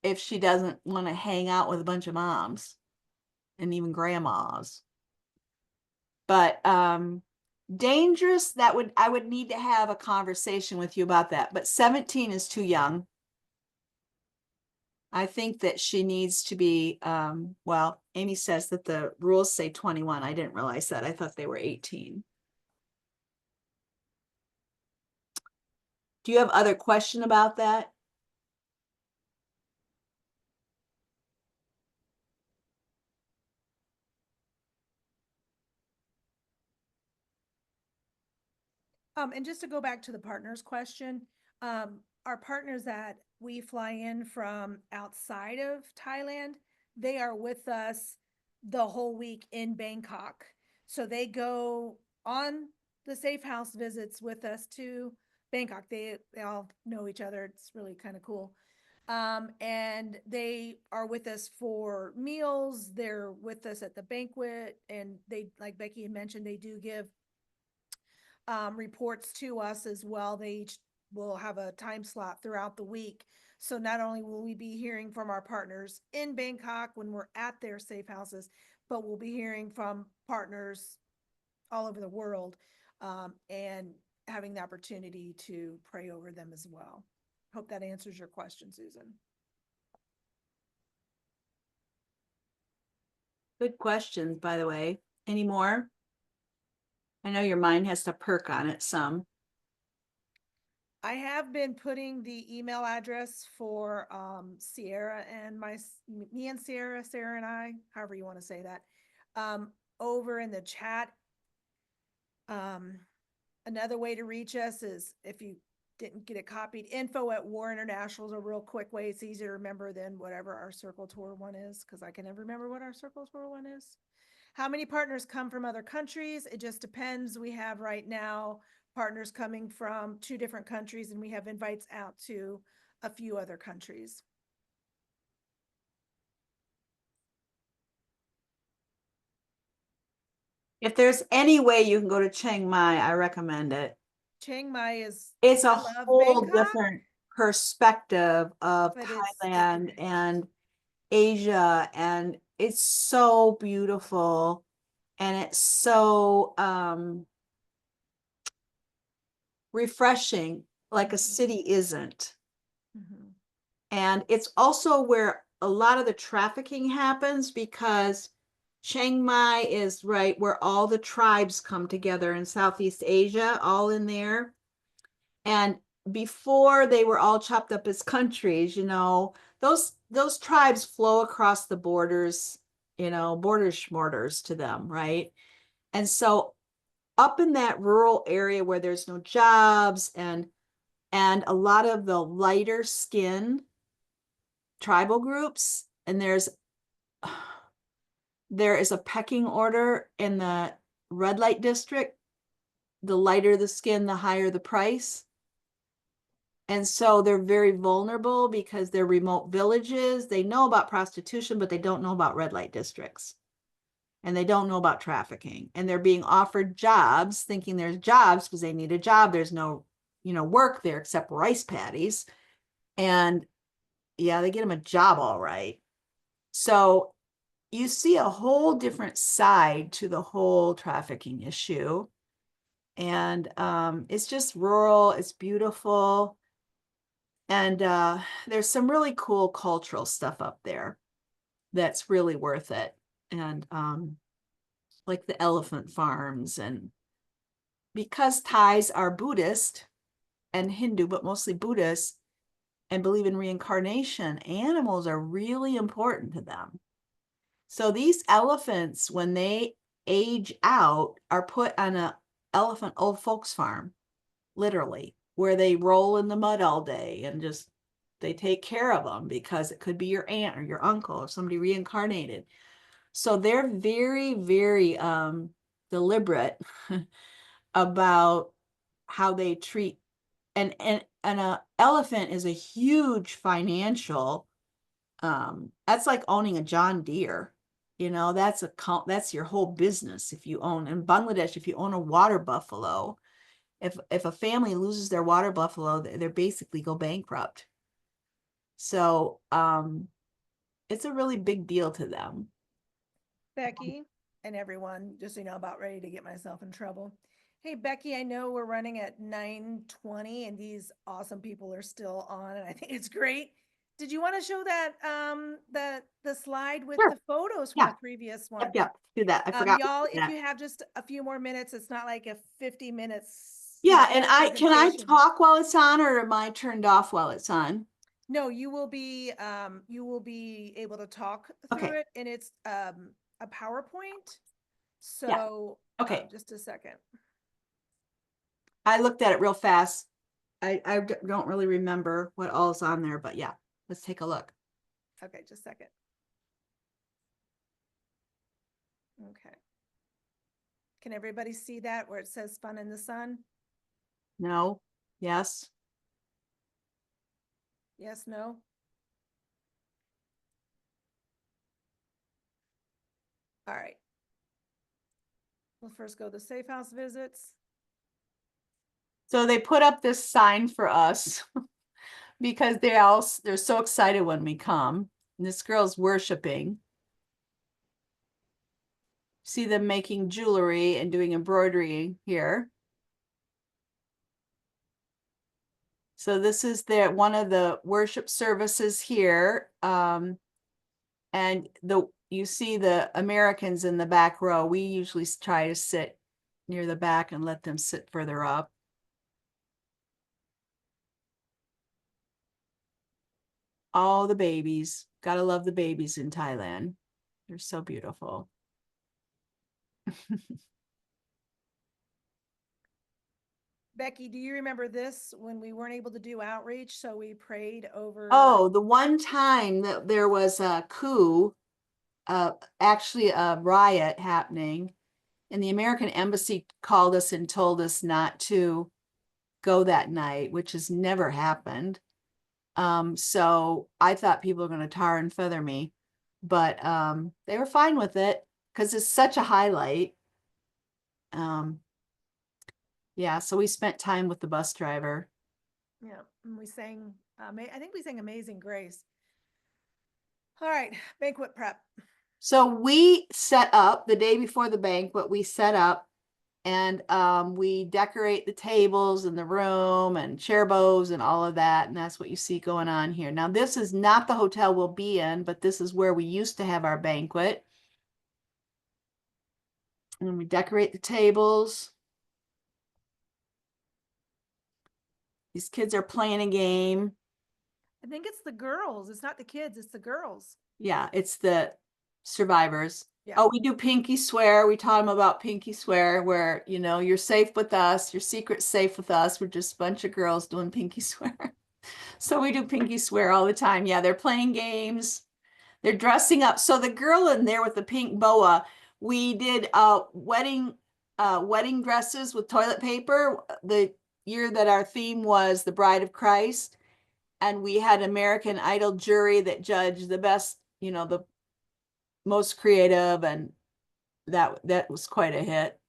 if she doesn't want to hang out with a bunch of moms and even grandmas. But dangerous, I would need to have a conversation with you about that. But 17 is too young. I think that she needs to be, well, Amy says that the rules say 21. I didn't realize that. I thought they were 18. Do you have other question about that? And just to go back to the partners question, our partners that we fly in from outside of Thailand, they are with us the whole week in Bangkok. So they go on the safe house visits with us to Bangkok. They all know each other. It's really kind of cool. And they are with us for meals. They're with us at the banquet, and they, like Becky had mentioned, they do give reports to us as well. They each will have a time slot throughout the week. So not only will we be hearing from our partners in Bangkok when we're at their safe houses, but we'll be hearing from partners all over the world, and having the opportunity to pray over them as well. Hope that answers your question, Susan. Good questions, by the way. Any more? I know your mind has to perk on it some. I have been putting the email address for Sierra and me and Sierra and I, however you want to say that, over in the chat. Another way to reach us is, if you didn't get it copied, info@War International is a real quick way. It's easier to remember than whatever our Circle Tour one is, because I can never remember what our Circle Tour one is. How many partners come from other countries? It just depends. We have right now partners coming from 2 different countries, and we have invites out to a few other countries. If there's any way you can go to Chiang Mai, I recommend it. Chiang Mai is, It's a I love whole Bangkok, different perspective of but it's Thailand different. and Asia, and it's so beautiful, and it's so refreshing, like a city isn't. Mhm. And it's also where a lot of the trafficking happens, because Chiang Mai is right where all the tribes come together in Southeast Asia, all in there. And before they were all chopped up as countries, those tribes flow across the borders, borders schmorders to them, right? And so up in that rural area where there's no jobs and a lot of the lighter skin tribal groups, and there is a pecking order in the red light district. The lighter the skin, the higher the price. And so they're very vulnerable because they're remote villages. They know about prostitution, but they don't know about red light districts. And they don't know about trafficking. And they're being offered jobs, thinking there's jobs because they need a job. There's no, work there except rice paddies. And yeah, they get them a job all right. So you see a whole different side to the whole trafficking issue. And it's just rural, it's beautiful. And there's some really cool cultural stuff up there that's really worth it. And like the elephant farms and because Thais are Buddhist and Hindu, but mostly Buddhist, and believe in reincarnation, animals are really important to them. So these elephants, when they age out, are put on a elephant old folks farm, literally, where they roll in the mud all day and just they take care of them because it could be your aunt or your uncle or somebody reincarnated. So they're very, very deliberate about how they treat and a elephant is a huge financial that's like owning a John Deere. That's your whole business. If you own in Bangladesh, if you own a water buffalo, if a family loses their water buffalo, they're basically go bankrupt. So it's a really big deal to them. Becky and everyone, just so you know, about ready to get myself in trouble. Hey, Becky, I know we're running at 9:20 and these awesome people are still on and I think it's great. Did you want to show that the slide with Sure. the photos from Yeah. the previous one? Yep, do that. I forgot. Y'all, if that. you have just a few more minutes, it's not like a 50 minutes. Yeah, and can I presentation. talk while it's on, or am I turned off while it's on? No, you will be able to talk through Okay. it and it's a PowerPoint. Yeah. So Okay. just a second. I looked at it real fast. I don't really remember what all is on there, but yeah, let's take a look. Okay, just a second. Okay. Can everybody see that where it says fun in the sun? No, yes. Yes, no? All right. We'll first go to safe house visits. So they put up this sign for us because they're so excited when we come. And this girl's worshiping. See them making jewelry and doing embroidery here. So this is one of the worship services here. And you see the Americans in the back row. We usually try to sit near the back and let them sit further up. All the babies. Gotta love the babies in Thailand. They're so beautiful. Becky, do you remember this when we weren't able to do outreach? So we prayed over. Oh, the one time that there was a coup, actually a riot happening, and the American embassy called us and told us not to go that night, which has never happened. So I thought people were going to tar and feather me, but they were fine with it because it's such a highlight. Yeah, so we spent time with the bus driver. Yeah, and we sang, I think we sang Amazing Grace. All right, banquet prep. So we set up the day before the banquet, we set up and we decorate the tables and the room and chair bows and all of that. And that's what you see going on here. Now, this is not the hotel we'll be in, but this is where we used to have our banquet. And we decorate the tables. These kids are playing a game. I think it's the girls. It's not the kids, it's the girls. Yeah, it's the survivors. Yeah. Oh, we do pinky swear. We taught them about pinky swear, where, you're safe with us. Your secret's safe with us. We're just a bunch of girls doing pinky swear. So we do pinky swear all the time. Yeah, they're playing games. They're dressing up. So the girl in there with the pink boa, we did wedding dresses with toilet paper. The year that our theme was the Bride of Christ. And we had American Idol jury that judged the best, the most creative, and that was quite a hit.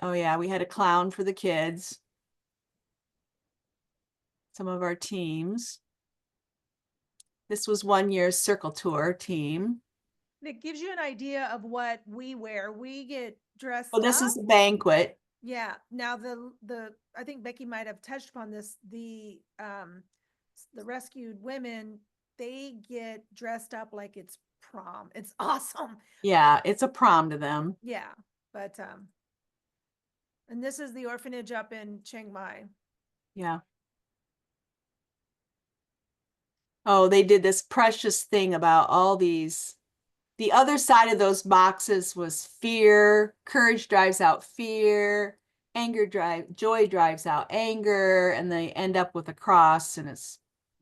Oh yeah, we had a clown for the kids. Some of our teams. This was one year's circle tour team. It gives you an idea of what we wear. We get dressed Well, this up. is a banquet. Yeah. Now I think Becky might have touched upon this. The rescued women, they get dressed up like it's prom. It's awesome. Yeah, it's a prom to them. Yeah. But And this is the orphanage up in Chiang Mai. Yeah. Oh, they did this precious thing about all these. The other side of those boxes was fear. Courage drives out fear. Joy drives out anger. And they end up with a cross, and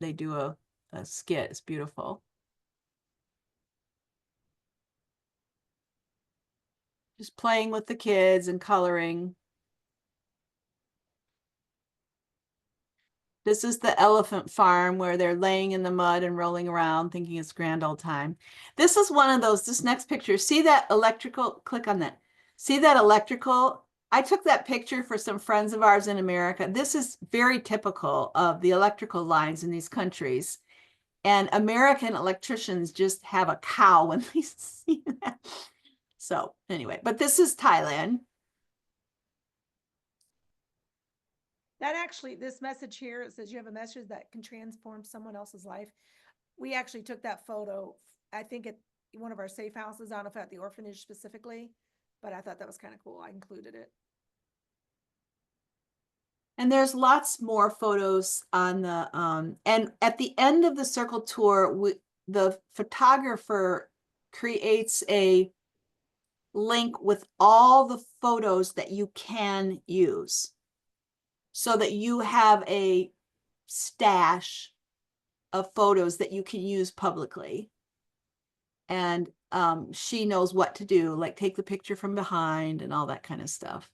they do a skit. It's beautiful. Just playing with the kids and coloring. This is the elephant farm where they're laying in the mud and rolling around thinking it's grand old time. This is one of those, this next picture, see that electrical, click on that. See that electrical? I took that picture for some friends of ours in America. This is very typical of the electrical lines in these countries. And American electricians just have a cow when they see that. So anyway, but this is Thailand. That actually, this message here, it says you have a message that can transform someone else's life. We actually took that photo, I think at one of our safe houses, I don't know if at the orphanage specifically, but I thought that was kind of cool. I included it. And there's lots more photos on the, and at the end of the circle tour, the photographer creates a link with all the photos that you can use so that you have a stash of photos that you can use publicly. And she knows what to do, like take the picture from behind and all that kind of stuff.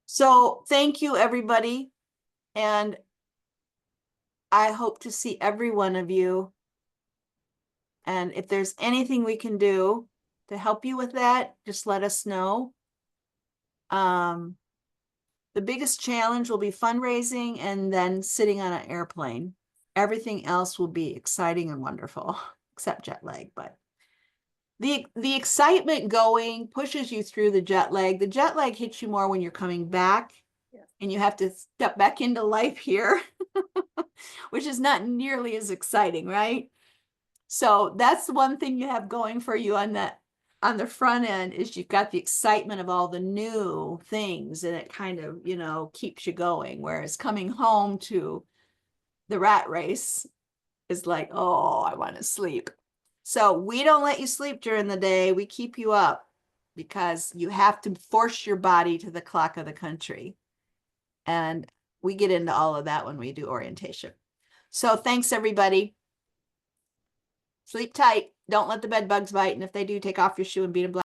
So thank you, everybody. And I hope to see every one of you. And if there's anything we can do to help you with that, just let us know. The biggest challenge will be fundraising and then sitting on an airplane. Everything else will be exciting and wonderful, except jet lag. But the excitement going pushes you through the jet lag. The jet lag hits you more when you're coming back. Yes. And you have to step back into life here, which is not nearly as exciting, right? So that's one thing you have going for you on the front end is you've got the excitement of all the new things, and it kind of, keeps you going. Whereas coming home to the rat race is like, oh, I want to sleep. So we don't let you sleep during the day. We keep you up because you have to force your body to the clock of the country. And we get into all of that when we do orientation. So thanks, everybody. Sleep tight. Don't let the bed bugs bite. And if they do, take off your shoe and beat them black.